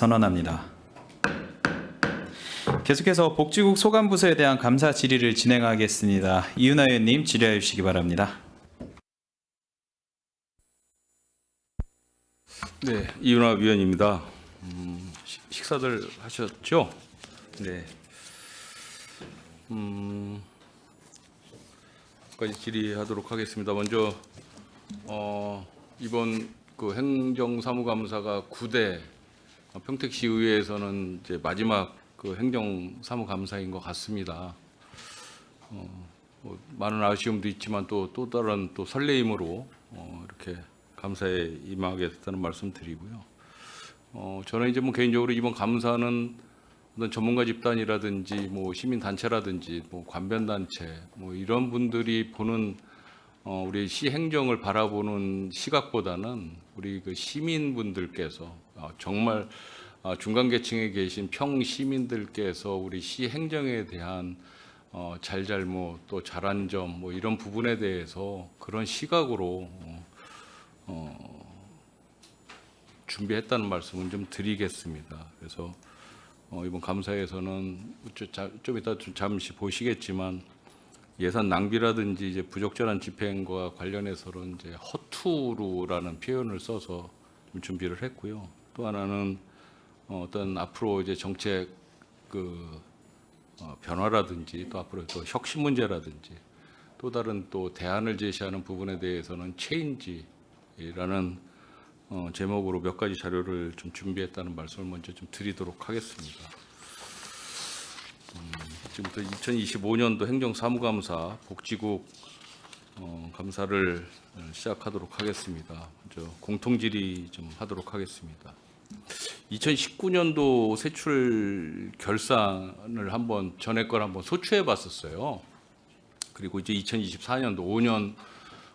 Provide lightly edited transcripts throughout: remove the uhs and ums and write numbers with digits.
선언합니다. 계속해서 복지국 소관부서에 대한 감사 질의를 진행하겠습니다. 이윤하 의원님 질의해 주시기 바랍니다. 네, 이윤하 위원입니다. 식사들 하셨죠? 네. 까지 질의하도록 하겠습니다. 먼저 이번 그 행정사무감사가 9대 평택시 의회에서는 이제 마지막 그 행정사무감사인 것 같습니다. 뭐 많은 아쉬움도 있지만 또 다른 또 설레임으로 이렇게 감사에 임하게 됐다는 말씀 드리고요. 저는 이제 뭐 개인적으로 이번 감사는 어떤 전문가 집단이라든지 뭐 시민 단체라든지 뭐 관변 단체 뭐 이런 분들이 보는 우리 시 행정을 바라보는 시각보다는 우리 그 시민분들께서 정말 중간계층에 계신 평 시민들께서 우리 시 행정에 대한 잘잘못 또 잘한 점 뭐 이런 부분에 대해서 그런 시각으로 준비했다는 말씀은 좀 드리겠습니다. 그래서 이번 감사에서는 좀 이따 좀 잠시 보시겠지만 예산 낭비라든지 이제 부적절한 집행과 관련해서는 이제 허투루라는 표현을 써서 좀 준비를 했고요. 또 하나는 어떤 앞으로 이제 정책 그 변화라든지 또 앞으로 또 혁신 문제라든지 또 다른 또 대안을 제시하는 부분에 대해서는 체인지라는 제목으로 몇 가지 자료를 좀 준비했다는 말씀을 먼저 좀 드리도록 하겠습니다. 지금부터 2025년도 행정사무감사 복지국 감사를 시작하도록 하겠습니다. 먼저 공통질의 좀 하도록 하겠습니다. 2019년도 세출 결산을 한번 전에 걸 한번 소추해 봤었어요. 그리고 이제 2024년도 5년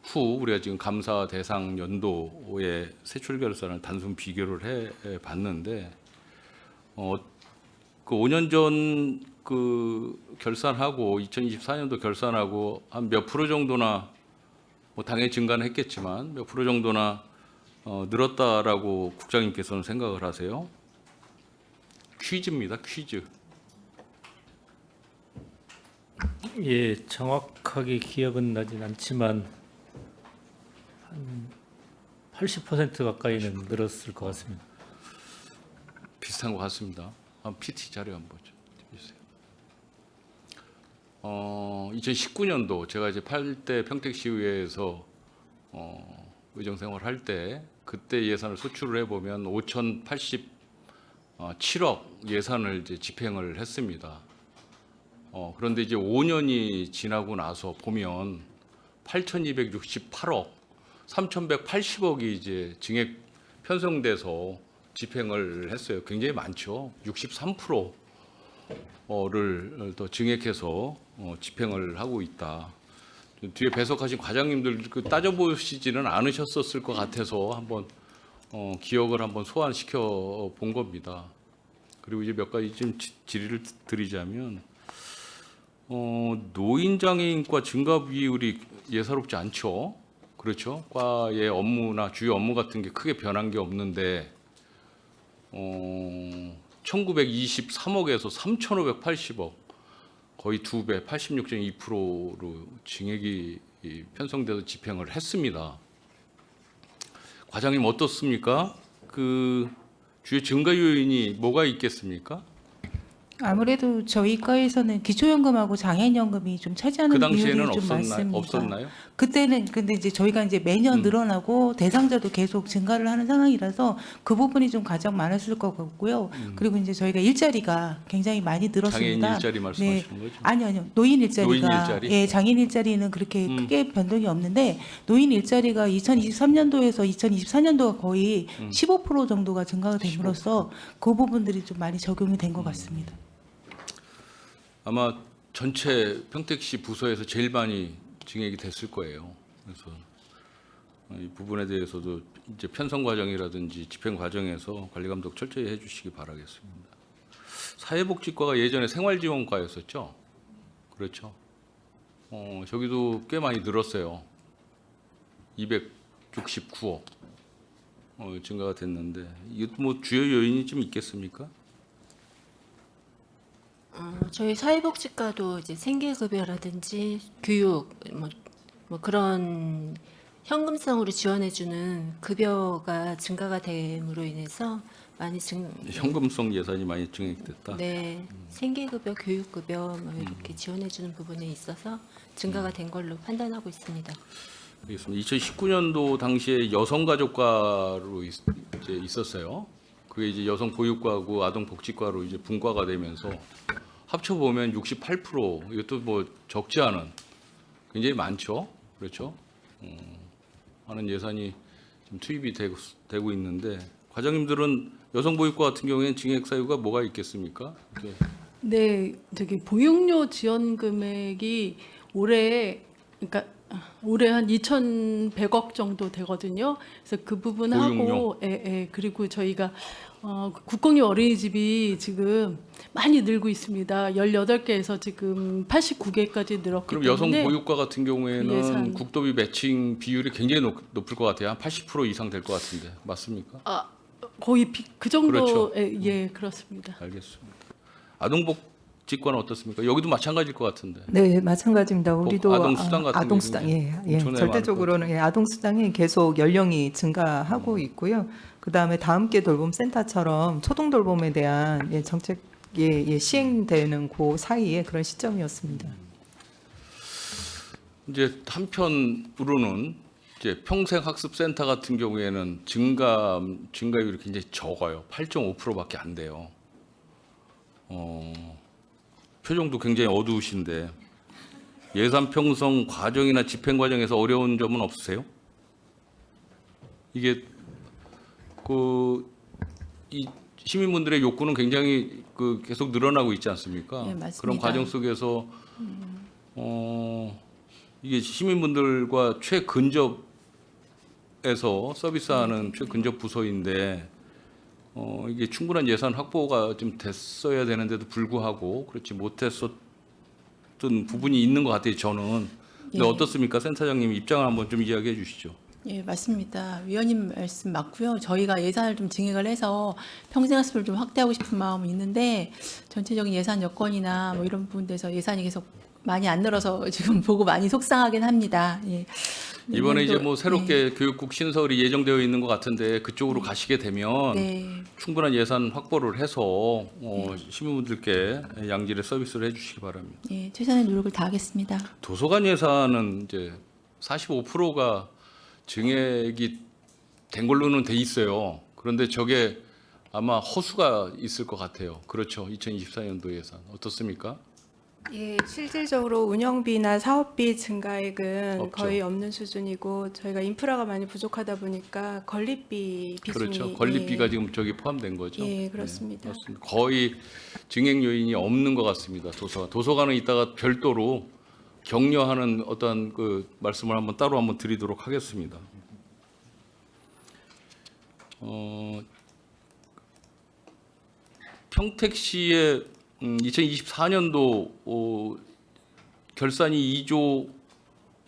후 우리가 지금 감사 대상 연도의 세출 결산을 단순 비교를 해 봤는데 그 5년 전 그 결산하고 2024년도 결산하고 한 몇 프로 정도나 뭐 당연히 증가는 했겠지만 몇 프로 정도나 늘었다라고 국장님께서는 생각을 하세요? 퀴즈입니다. 퀴즈. 예, 정확하게 기억은 나진 않지만 한 80% 가까이는 늘었을 것 같습니다. 비슷한 것 같습니다. PT 자료 한번 보죠. 주세요. 2019년도 제가 이제 8대 평택시의회에서 의정생활 할 때 그때 예산을 소출을 해보면 5,087억 예산을 이제 집행을 했습니다. 그런데 이제 5년이 지나고 나서 보면 8,268억, 3,180억이 이제 증액 편성돼서 집행을 했어요. 굉장히 많죠. 63%를 더 증액해서 집행을 하고 있다. 뒤에 배석하신 과장님들 따져보시지는 않으셨었을 것 같아서 한번 기억을 한번 소환시켜 본 겁니다. 그리고 이제 몇 가지 좀 질의를 드리자면 노인장애인과 증가 비율이 예사롭지 않죠. 그렇죠. 과의 업무나 주요 업무 같은 게 크게 변한 게 없는데 1923억에서 3580억 거의 2배 86.2%로 증액이 편성돼서 집행을 했습니다. 과장님 어떻습니까? 그 주요 증가 요인이 뭐가 있겠습니까? 아무래도 저희 과에서는 기초연금하고 장애인연금이 좀 차지하는 그 당시에는 비율이 좀 많습니다. 없었나요? 그때는 근데 이제 저희가 이제 매년 늘어나고 대상자도 계속 증가를 하는 상황이라서 그 부분이 좀 가장 많았을 것 같고요. 그리고 이제 저희가 일자리가 굉장히 많이 늘었습니다. 장애인 일자리 말씀하시는 거죠? 아니요. 노인 일자리가 노인 일자리? 예, 장애인 일자리는 그렇게 크게 변동이 없는데 노인 일자리가 2023년도에서 2024년도가 거의 15% 정도가 증가가 됨으로써 그 부분들이 좀 많이 적용이 된 것 같습니다. 아마 전체 평택시 부서에서 제일 많이 증액이 됐을 거예요. 그래서 이 부분에 대해서도 이제 편성 과정이라든지 집행 과정에서 관리 감독 철저히 해주시기 바라겠습니다. 사회복지과가 예전에 생활지원과였었죠. 그렇죠. 저기도 꽤 많이 늘었어요. 269억. 증가가 됐는데 이것도 뭐 주요 요인이 좀 있겠습니까? 저희 사회복지과도 이제 생계급여라든지 교육 뭐 그런 현금성으로 지원해주는 급여가 증가가 됨으로 인해서 많이 현금성 예산이 많이 증액됐다. 네, 생계급여, 교육급여 뭐 이렇게 지원해주는 부분에 있어서 증가가 된 걸로 판단하고 있습니다. 알겠습니다. 2019년도 당시에 여성가족과로 이제 있었어요. 그게 이제 여성보육과하고 아동복지과로 이제 분과가 되면서 합쳐 보면 68%, 이것도 뭐 적지 않은 굉장히 많죠. 그렇죠? 하는 예산이 좀 투입이 되고 있는데 과장님들은 여성보육과 같은 경우에는 증액 사유가 뭐가 있겠습니까? 이렇게 네, 저기 보육료 지원 금액이 올해 그러니까 올해 한 2,100억 정도 되거든요. 그래서 그 부분하고 보육료? 그리고 저희가 국공립 어린이집이 지금 많이 늘고 있습니다. 18개에서 지금 89개까지 늘었기 그럼 때문에 여성보육과 같은 경우에는 그 예산. 국도비 매칭 비율이 굉장히 높을 것 같아요. 한 80% 이상 될 것 같은데 맞습니까? 거의 그 정도 그렇죠. 예, 그렇습니다. 알겠습니다. 아동복지과는 어떻습니까? 여기도 마찬가지일 것 같은데. 네, 마찬가지입니다. 우리도 아동수당 같은 게 아동수당, 굉장히 존에 절대적으로는 아동수당이 계속 연령이 증가하고 있고요. 그 다음에 다음 게 돌봄 센터처럼 초동 돌봄에 대한 정책 시행되는 그 사이에 그런 시점이었습니다. 이제 한편으로는 이제 평생학습센터 같은 경우에는 증가율이 굉장히 적어요. 8.5%밖에 안 돼요. 표정도 굉장히 어두우신데 예산 편성 과정이나 집행 과정에서 어려운 점은 없으세요? 이게 이 시민분들의 욕구는 굉장히 계속 늘어나고 있지 않습니까? 예, 맞습니다. 그런 과정 속에서 이게 시민분들과 최근접에서 서비스하는 최근접 부서인데 이게 충분한 예산 확보가 좀 됐어야 되는데도 불구하고 그렇지 못했었던 부분이 있는 것 같아요. 저는. 근데 예. 어떻습니까, 센터장님 입장을 한번 좀 이야기해 주시죠. 예, 맞습니다. 위원님 말씀 맞고요. 저희가 예산을 좀 증액을 해서 평생학습을 좀 확대하고 싶은 마음이 있는데 전체적인 예산 여건이나 뭐 이런 부분에서 예산이 계속 많이 안 늘어서 지금 보고 많이 속상하긴 합니다. 예. 이번에 이제 뭐 네. 새롭게 교육국 신설이 예정되어 있는 것 같은데 그쪽으로 가시게 되면 네. 충분한 예산 확보를 해서 시민분들께 양질의 서비스를 해주시기 바랍니다. 예, 최선의 노력을 다하겠습니다. 도서관 예산은 이제 45%가 증액이 된 걸로는 돼 있어요. 그런데 저게 아마 허수가 있을 것 같아요. 그렇죠. 2024년도 예산 어떻습니까? 예, 실질적으로 운영비나 사업비 증가액은 없죠. 거의 없는 수준이고 저희가 인프라가 많이 부족하다 보니까 건립비 비중이 그렇죠. 건립비가 예, 지금 저기 포함된 거죠. 예, 그렇습니다. 맞습니다. 거의 증액 요인이 없는 것 같습니다. 도서관은 이따가 별도로 격려하는 어떤 말씀을 따로 한번 드리도록 하겠습니다. 평택시의 2024년도 결산이 2조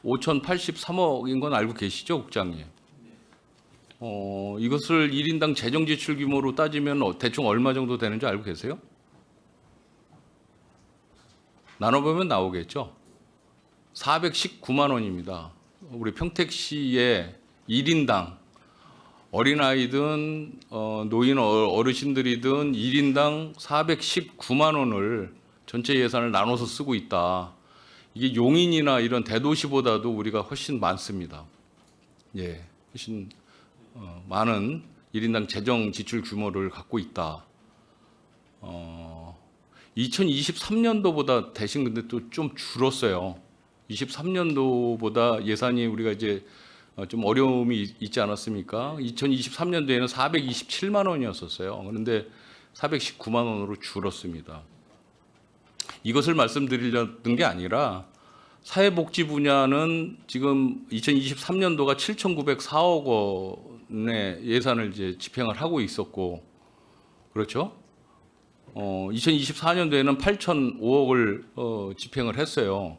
5,083억인 건 알고 계시죠, 국장님? 이것을 1인당 재정 지출 규모로 따지면 대충 얼마 정도 되는지 알고 계세요? 나눠보면 나오겠죠. 419만 원입니다. 우리 평택시의 1인당 어린아이든 노인 어르신들이든 1인당 419만 원을 전체 예산을 나눠서 쓰고 있다. 이게 용인이나 이런 대도시보다도 우리가 훨씬 많습니다. 예, 훨씬 많은 1인당 재정 지출 규모를 갖고 있다. 2023년도보다 대신 근데 또 좀 줄었어요. 23년도보다 예산이 우리가 이제 좀 어려움이 있지 않았습니까? 2023년도에는 427만 원이었었어요. 그런데 419만 원으로 줄었습니다. 이것을 말씀드리려는 게 아니라 사회복지 분야는 지금 2023년도가 7,904억 원의 예산을 이제 집행을 하고 있었고, 그렇죠? 2024년도에는 8,005억을 집행을 했어요.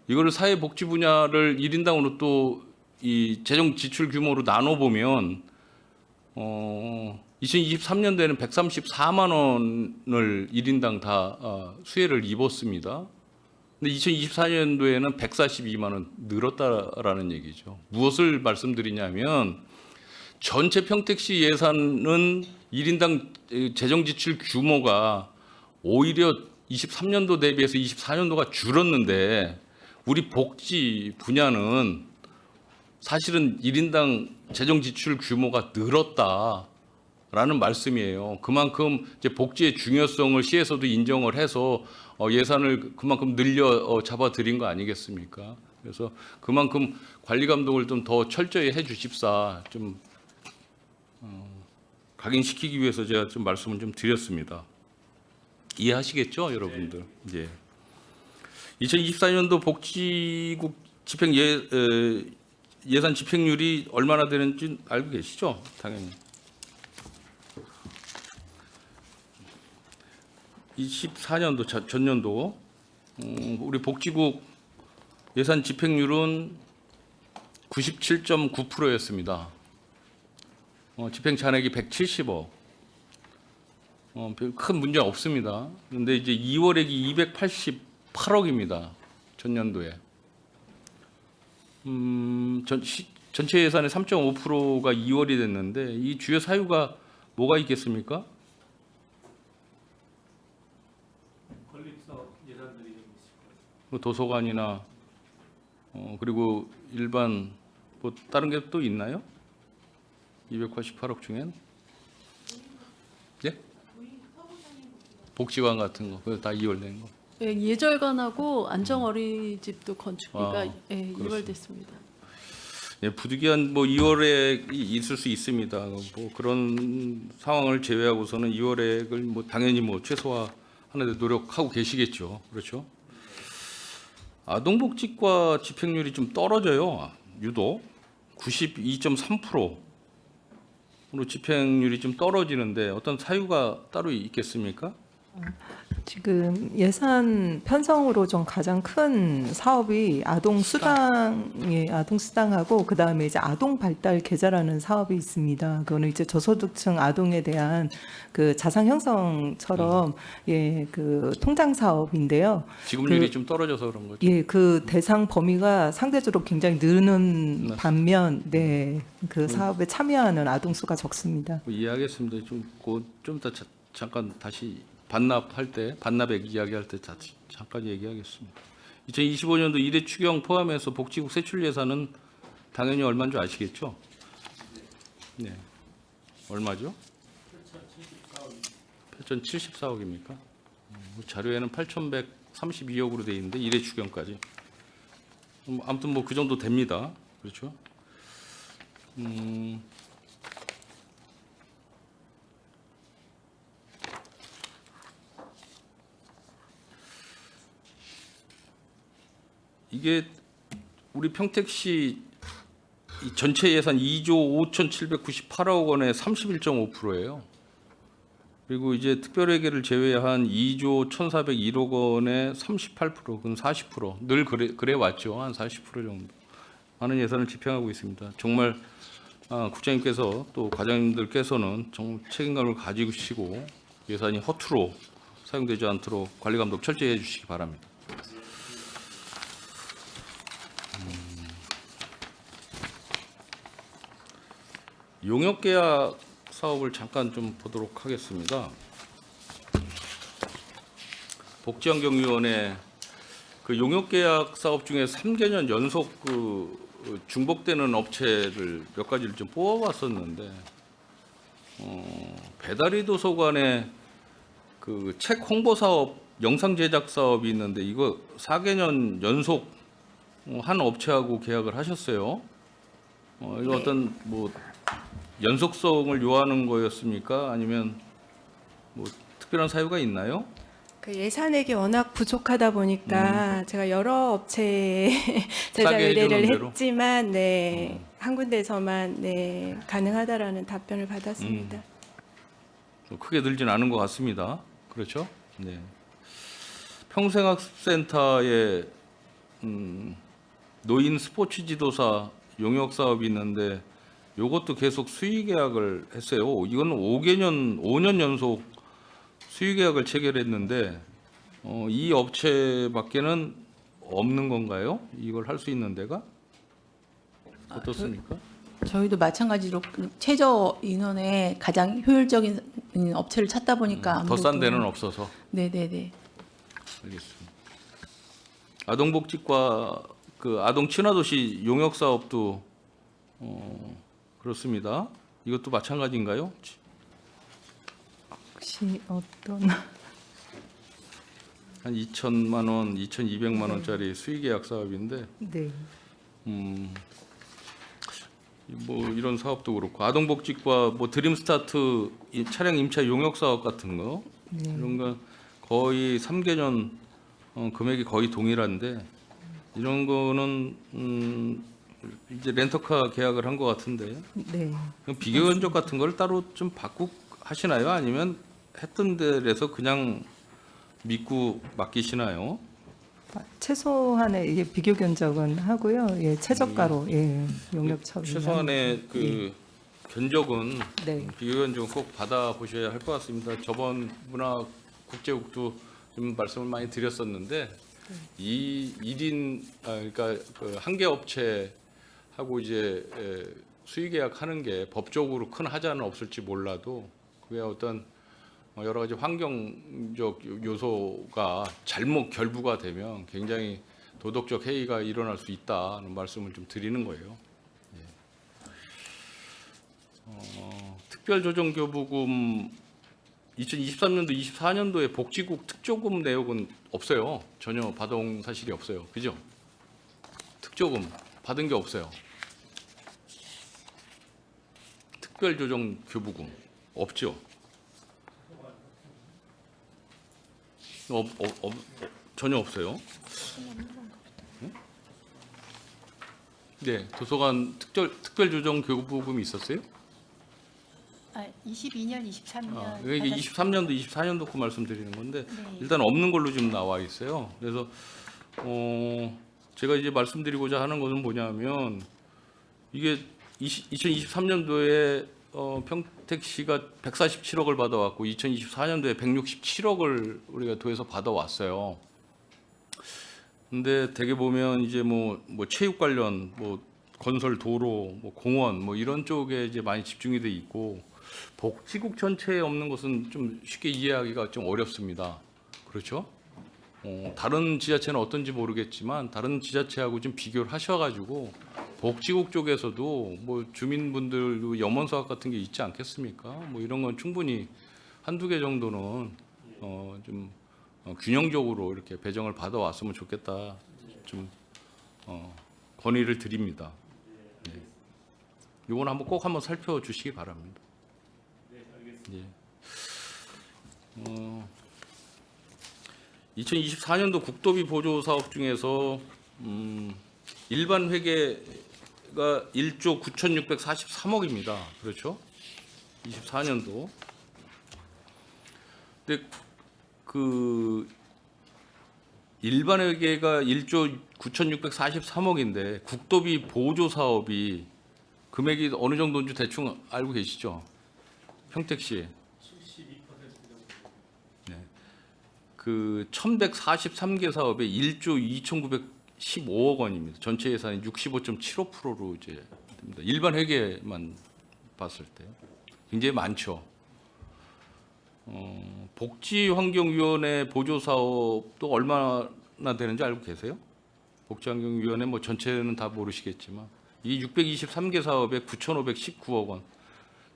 이거를 사회복지 분야를 1인당으로 또 이 재정 지출 규모로 나눠보면 2023년도에는 134만 원을 1인당 다 수혜를 입었습니다. 근데 2024년도에는 142만 원 늘었다라는 얘기죠. 무엇을 말씀드리냐면 전체 평택시 예산은 1인당 재정 지출 규모가 오히려 23년도 대비해서 24년도가 줄었는데 우리 복지 분야는 사실은 1인당 재정 지출 규모가 늘었다라는 말씀이에요. 그만큼 이제 복지의 중요성을 시에서도 인정을 해서 예산을 그만큼 늘려 잡아드린 거 아니겠습니까? 그래서 그만큼 관리 감독을 좀 더 철저히 해 주십사 좀 각인시키기 위해서 제가 좀 말씀을 좀 드렸습니다. 이해하시겠죠, 여러분들? 예. 2024년도 복지국 집행 예산 집행률이 얼마나 되는지 알고 계시죠? 당연히. 24년도 전년도 우리 복지국 예산 집행률은 97.9%였습니다. 집행 잔액이 170억. 큰 문제 없습니다. 그런데 이제 2월액이 288억입니다. 전년도에. 전체 예산의 3.5%가 2월이 됐는데 이 주요 사유가 뭐가 있겠습니까? 건립사업 예산들이 좀 있을 뭐 도서관이나 그리고 일반 뭐 다른 게 또 있나요? 288억 중엔? 예? 복지관 같은 거 그거 다 2월 된 거. 예, 예절관하고 안정 어린이집도 건축비가 아, 예, 그렇습니다. 2월 됐습니다. 예, 부득이한 뭐 2월에 있을 수 있습니다. 뭐 그런 상황을 제외하고서는 2월액을 뭐 당연히 뭐 최소화하는 데 노력하고 계시겠죠. 그렇죠? 아동복지과 집행률이 좀 떨어져요. 유독 92.3%로 집행률이 좀 떨어지는데 어떤 사유가 따로 있겠습니까? 지금 예산 편성으로 좀 가장 큰 사업이 아동 수당하고 그 다음에 이제 아동 발달 계좌라는 사업이 있습니다. 그거는 이제 저소득층 아동에 대한 그 자산 형성처럼 그 통장 사업인데요. 지급률이 좀 떨어져서 그런 거죠. 예, 그 대상 범위가 상대적으로 굉장히 느는 반면, 그 사업에 참여하는 아동 수가 적습니다. 뭐 이해하겠습니다. 좀 더 잠깐 다시 반납할 때 반납액 이야기할 때 잠깐 얘기하겠습니다. 2025년도 1회 추경 포함해서 복지국 세출 예산은 당연히 얼마인 줄 아시겠죠? 네. 얼마죠? 8,074억입니까? 자료에는 8,132억으로 돼 있는데 1회 추경까지. 아무튼 뭐 그 정도 됩니다. 그렇죠? 이게 우리 평택시 이 전체 예산 2조 5,798억 원의 31.5%예요. 그리고 이제 특별회계를 제외한 2조 1,401억 원의 38%, 그건 40%. 늘 그래 왔죠. 한 40% 정도. 많은 예산을 집행하고 있습니다. 정말 국장님께서 또 과장님들께서는 정말 책임감을 가지시고 예산이 허투루 사용되지 않도록 관리 감독 철저히 해주시기 바랍니다. 용역계약 사업을 잠깐 좀 보도록 하겠습니다. 복지환경위원회 그 용역계약 사업 중에 3개년 연속 그 중복되는 업체를 몇 가지를 좀 뽑아봤었는데 배달의 도서관에 그 책 홍보 사업, 영상 제작 사업이 있는데 이거 4개년 연속 한 업체하고 계약을 하셨어요. 이거 어떤 뭐 연속성을 요하는 거였습니까? 아니면 뭐 특별한 사유가 있나요? 그 예산액이 워낙 부족하다 보니까 제가 여러 업체에 제작 싸게 해주는 의뢰를 대로? 했지만 한 군데서만 가능하다라는 답변을 받았습니다. 크게 늘진 않은 것 같습니다. 그렇죠? 네. 평생학센터에 노인 스포츠 지도사 용역 사업이 있는데 요것도 계속 수의 계약을 했어요. 이거는 5년 연속 수의 계약을 체결했는데 이 업체밖에는 없는 건가요? 이걸 할 수 있는 데가? 어떻습니까? 저희도 마찬가지로 최저 인원의 가장 효율적인 업체를 찾다 보니까 더 싼 아무래도- 데는 없어서. 네네네. 알겠습니다. 아동복지과 그 아동 친화도시 용역 사업도 그렇습니다. 이것도 마찬가지인가요? 혹시 어떤 한 2천만 원, 2,200만 원짜리 수의 계약 사업인데 네. 뭐 이런 사업도 그렇고 아동복지과 뭐 드림스타트 이 차량 임차 용역 사업 같은 거 이런 거 거의 3개년 금액이 거의 동일한데 이런 거는 이제 렌터카 계약을 한 것 같은데 네. 그럼 비교 견적 같은 걸 따로 좀 받고 하시나요? 아니면 했던 데에서 그냥 믿고 맡기시나요? 최소한의 이게 비교 견적은 하고요. 예, 최저가로 예, 용역 처분. 최소한의 그 견적은 네. 비교 견적은 꼭 받아 보셔야 할 것 같습니다. 저번 문화국제국도 좀 말씀을 많이 드렸었는데 이 1인 그러니까 그 한 개 업체하고 이제 수의 계약하는 게 법적으로 큰 하자는 없을지 몰라도 그게 어떤 여러 가지 환경적 요소가 잘못 결부가 되면 굉장히 도덕적 해이가 일어날 수 있다는 말씀을 좀 드리는 거예요. 특별조정교부금 2023년도, 24년도에 복지국 특조금 내역은 없어요. 전혀 받아온 사실이 없어요. 그죠? 특조금 받은 게 없어요. 특별조정교부금 없죠. 전혀 없어요. 네, 도서관 특별조정교부금이 있었어요? 22년, 23년. 이게 23년도, 24년도 그 말씀드리는 건데 네. 일단 없는 걸로 지금 나와 있어요. 그래서 제가 이제 말씀드리고자 하는 것은 뭐냐면 이게 2023년도에 평택시가 147억을 받아왔고 2024년도에 167억을 우리가 도에서 받아왔어요. 근데 대개 보면 이제 뭐 체육 관련 뭐 건설 도로 뭐 공원 뭐 이런 쪽에 이제 많이 집중이 돼 있고 복지국 전체에 없는 것은 좀 쉽게 이해하기가 좀 어렵습니다. 그렇죠? 다른 지자체는 어떤지 모르겠지만 다른 지자체하고 좀 비교를 하셔가지고 복지국 쪽에서도 뭐 주민분들 염원 사업 같은 게 있지 않겠습니까? 뭐 이런 건 충분히 한두 개 정도는 좀 균형적으로 이렇게 배정을 받아왔으면 좋겠다. 좀 건의를 드립니다. 네. 이건 한번 꼭 한번 살펴주시기 바랍니다. 예. 2024년도 국도비 보조 사업 중에서 일반 회계가 1조 9,643억입니다. 그렇죠? 24년도. 근데 그 일반 회계가 1조 9,643억인데 국도비 보조 사업이 금액이 어느 정도인지 대충 알고 계시죠? 평택시. 네. 그 1,143개 사업에 1조 2,915억 원입니다. 전체 예산이 65.75%로 이제 됩니다. 일반 회계만 봤을 때 굉장히 많죠. 복지환경위원회 보조 사업도 얼마나 되는지 알고 계세요? 복지환경위원회 뭐 전체는 다 모르시겠지만 이 623개 사업에 9,519억 원,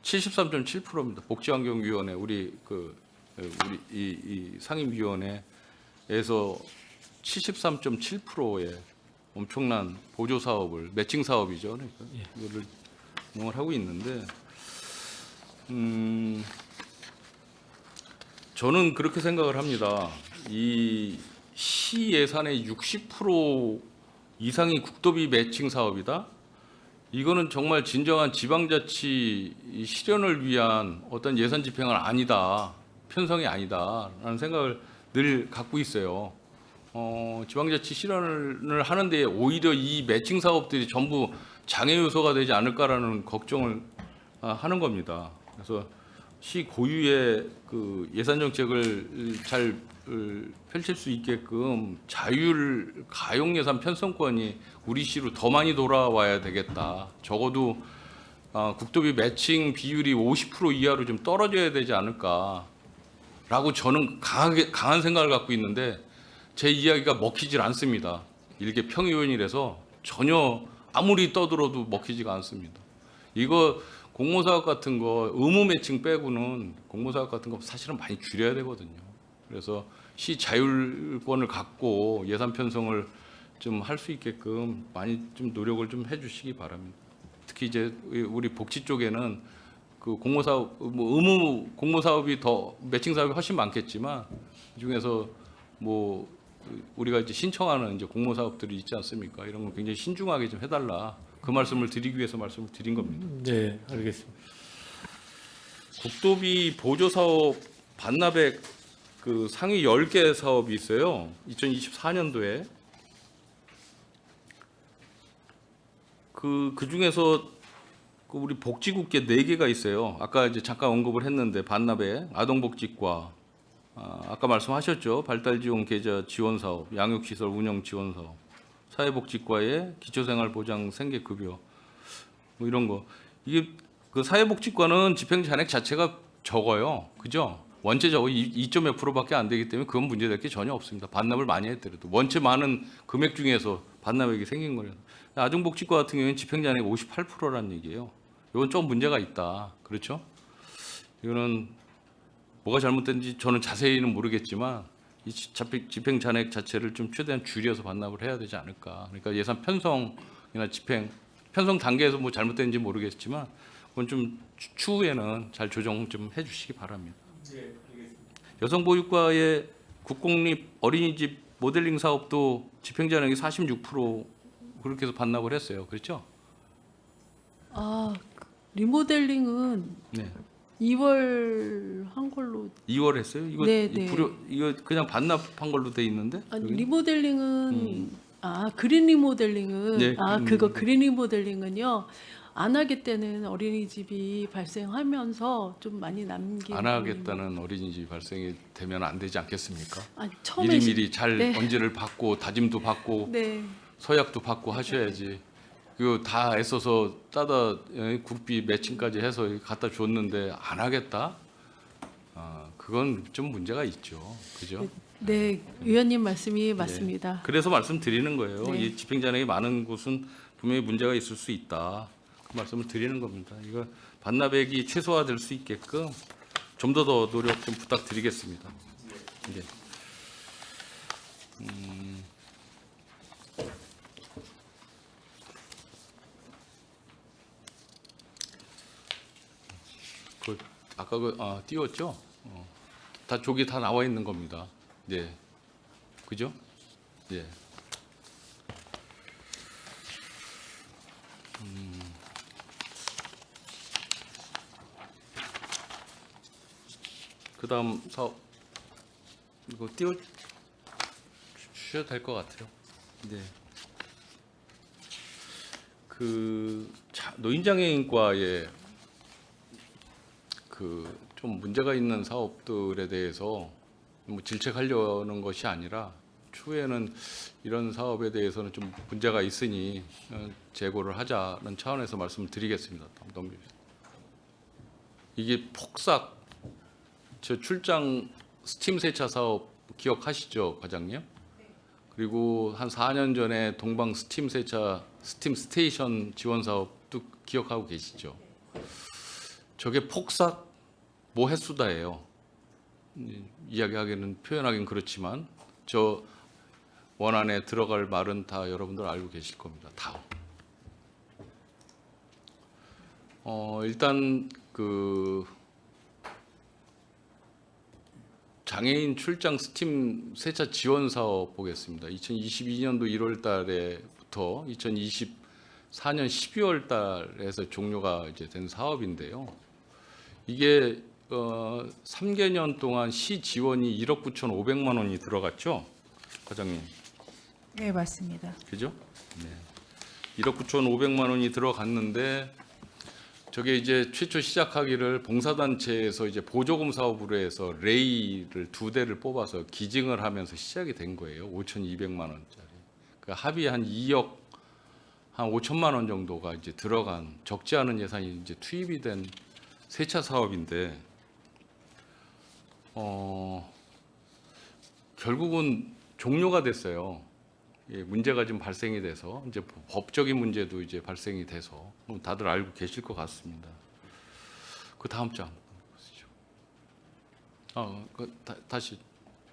73.7%입니다. 복지환경위원회 우리 이 상임위원회에서 73.7%의 엄청난 보조 사업을 매칭 사업이죠. 그러니까 이거를 운영을 하고 있는데 저는 그렇게 생각을 합니다. 이 시 예산의 60% 이상이 국도비 매칭 사업이다. 이거는 정말 진정한 지방자치 실현을 위한 어떤 예산 집행은 아니다. 편성이 아니다라는 생각을 늘 갖고 있어요. 지방자치 실현을 하는데 오히려 이 매칭 사업들이 전부 장애 요소가 되지 않을까라는 걱정을 하는 겁니다. 그래서 시 고유의 그 예산 정책을 잘 펼칠 수 있게끔 자율 가용 예산 편성권이 우리 시로 더 많이 돌아와야 되겠다. 적어도 국토비 매칭 비율이 50% 이하로 좀 떨어져야 되지 않을까라고 저는 강한 생각을 갖고 있는데 제 이야기가 먹히질 않습니다. 일개 평의원이라서 전혀 아무리 떠들어도 먹히지가 않습니다. 이거 공모사업 같은 거 의무 매칭 빼고는 공모사업 같은 거 사실은 많이 줄여야 되거든요. 그래서 시 자율권을 갖고 예산 편성을 좀 할 수 있게끔 많이 좀 노력을 좀 해주시기 바랍니다. 특히 이제 우리 복지 쪽에는 그 공모사업, 뭐 의무 공모사업이 더 매칭 사업이 훨씬 많겠지만 이 중에서 뭐 우리가 이제 신청하는 이제 공모사업들이 있지 않습니까? 이런 거 굉장히 신중하게 좀 해달라. 그 말씀을 드리기 위해서 말씀을 드린 겁니다. 네, 알겠습니다. 국도비 보조 사업 반납액 그 상위 10개 사업이 있어요. 2024년도에 그 중에서 그 우리 복지국계 4개가 있어요. 아까 이제 잠깐 언급을 했는데 반납액 아동복지과 아까 말씀하셨죠. 발달지원 계좌 지원 사업, 양육시설 운영 지원 사업, 사회복지과의 기초생활보장 생계급여 뭐 이런 거. 이게 그 사회복지과는 집행잔액 자체가 적어요. 그죠? 원체 적어 2.몇 %밖에 안 되기 때문에 그건 문제될 게 전혀 없습니다. 반납을 많이 했더라도 원체 많은 금액 중에서 반납액이 생긴 거예요. 아동복지과 같은 경우에는 집행잔액 58%라는 얘기예요. 이건 좀 문제가 있다. 그렇죠? 이거는 뭐가 잘못된지 저는 자세히는 모르겠지만 이 집행잔액 자체를 좀 최대한 줄여서 반납을 해야 되지 않을까. 그러니까 예산 편성이나 편성 단계에서 뭐 잘못된지 모르겠지만 그건 좀 추후에는 잘 조정 좀 해주시기 바랍니다. 여성보육과의 국공립 어린이집 모델링 사업도 집행잔액이 46% 그렇게 해서 반납을 했어요. 그렇죠? 리모델링은 네. 2월 한 걸로 2월 했어요? 이거 네, 이거 그냥 반납한 걸로 돼 있는데? 아니 여기는? 리모델링은 그린 리모델링은 네, 그거 그린 리모델링은요. 안 하겠다는 어린이집이 발생하면서 좀 많이 남긴 안 하겠다는 어린이집 발생이 되면 안 되지 않겠습니까? 아니, 처음에 미리미리 잘 네. 언지를 받고 다짐도 받고 네. 서약도 받고 하셔야지. 그거 다 애써서 따다 국비 매칭까지 해서 갖다 줬는데 안 하겠다? 그건 좀 문제가 있죠. 그죠? 네, 의원님 말씀이 맞습니다. 그래서 말씀드리는 거예요. 네. 이 집행잔액이 많은 곳은 분명히 문제가 있을 수 있다. 그 말씀을 드리는 겁니다. 이거 반납액이 최소화될 수 있게끔 좀 더 노력 좀 부탁드리겠습니다. 네. 아까 띄웠죠? 다 조기 다 나와 있는 겁니다. 네, 그죠? 예. 그다음 사업 이거 띄워 주셔도 될 것 같아요. 네. 그 노인장애인과의 그 좀 문제가 있는 사업들에 대해서 뭐 질책하려는 것이 아니라 추후에는 이런 사업에 대해서는 좀 문제가 있으니 재고를 하자는 차원에서 말씀을 드리겠습니다. 이게 폭삭 저 출장 스팀 세차 사업 기억하시죠, 과장님? 그리고 한 4년 전에 동방 스팀 세차 스팀 스테이션 지원 사업도 기억하고 계시죠? 저게 폭삭 모 횟수다예요. 이야기하기는 표현하기는 그렇지만 저 원안에 들어갈 말은 다 여러분들 알고 계실 겁니다. 다. 일단 그 장애인 출장 스팀 세차 지원 사업 보겠습니다. 2022년도 1월 달에부터 2024년 12월 달에서 종료가 이제 된 사업인데요. 이게 3개년 동안 시 지원이 1억 9,500만 원이 들어갔죠, 과장님? 네, 맞습니다. 그죠? 네. 1억 9,500만 원이 들어갔는데 저게 이제 최초 시작하기를 봉사단체에서 이제 보조금 사업으로 해서 레이를 2대를 뽑아서 기증을 하면서 시작이 된 거예요. 5,200만 원짜리. 그 합의 한 2억 한 5천만 원 정도가 이제 들어간 적지 않은 예산이 이제 투입이 된 세차 사업인데 결국은 종료가 됐어요. 예, 문제가 좀 발생이 돼서 이제 법적인 문제도 이제 발생이 돼서 다들 알고 계실 것 같습니다. 그 다음 장 보시죠. 다시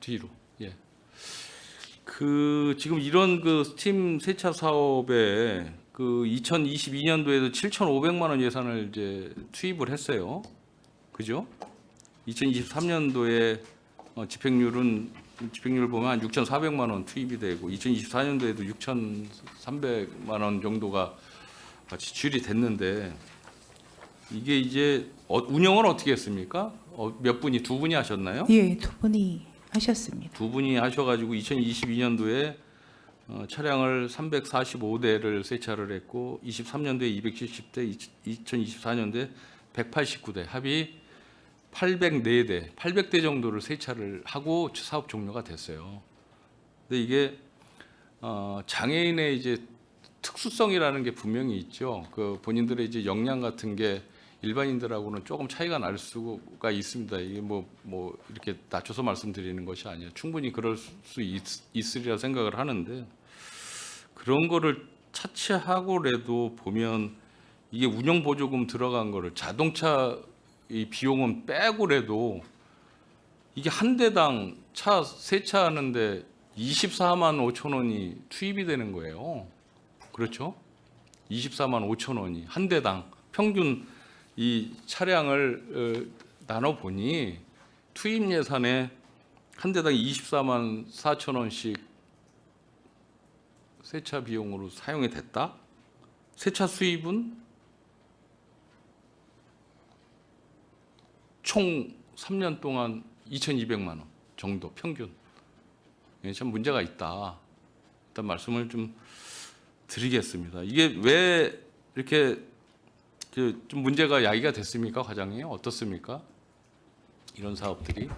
뒤로. 예. 그 지금 이런 그 스팀 세차 사업에 그 2022년도에도 7,500만 원 예산을 이제 투입을 했어요. 그죠? 2023년도에 집행률을 보면 한 6,400만 원 투입이 되고 2024년도에도 6,300만 원 정도가 같이 지출이 됐는데 이게 이제 운영은 어떻게 했습니까? 몇 분이 두 분이 하셨나요? 예, 두 분이 하셨습니다. 두 분이 하셔가지고 2022년도에 차량을 345대를 세차를 했고 23년도에 270대, 2024년도에 189대, 합의 804대, 800대 정도를 세차를 하고 사업 종료가 됐어요. 근데 이게 장애인의 이제 특수성이라는 게 분명히 있죠. 그 본인들의 이제 역량 같은 게 일반인들하고는 조금 차이가 날 수가 있습니다. 이게 뭐 이렇게 낮춰서 말씀드리는 것이 아니에요. 충분히 그럴 수 있으리라 생각을 하는데 그런 거를 차치하고라도 보면 이게 운영 보조금 들어간 거를 자동차 이 비용은 빼고라도 이게 한 대당 차 세차하는데 24만 5천 원이 투입이 되는 거예요. 그렇죠? 24만 5천 원이 한 대당 평균 이 차량을 나눠 보니 투입 예산에 한 대당 24만 4천 원씩 세차 비용으로 사용이 됐다. 세차 수입은 총 3년 동안 2,200만 원 정도 평균. 참 문제가 있다. 일단 말씀을 좀 드리겠습니다. 이게 왜 이렇게 좀 문제가 야기가 됐습니까, 과장님? 어떻습니까? 이런 사업들이?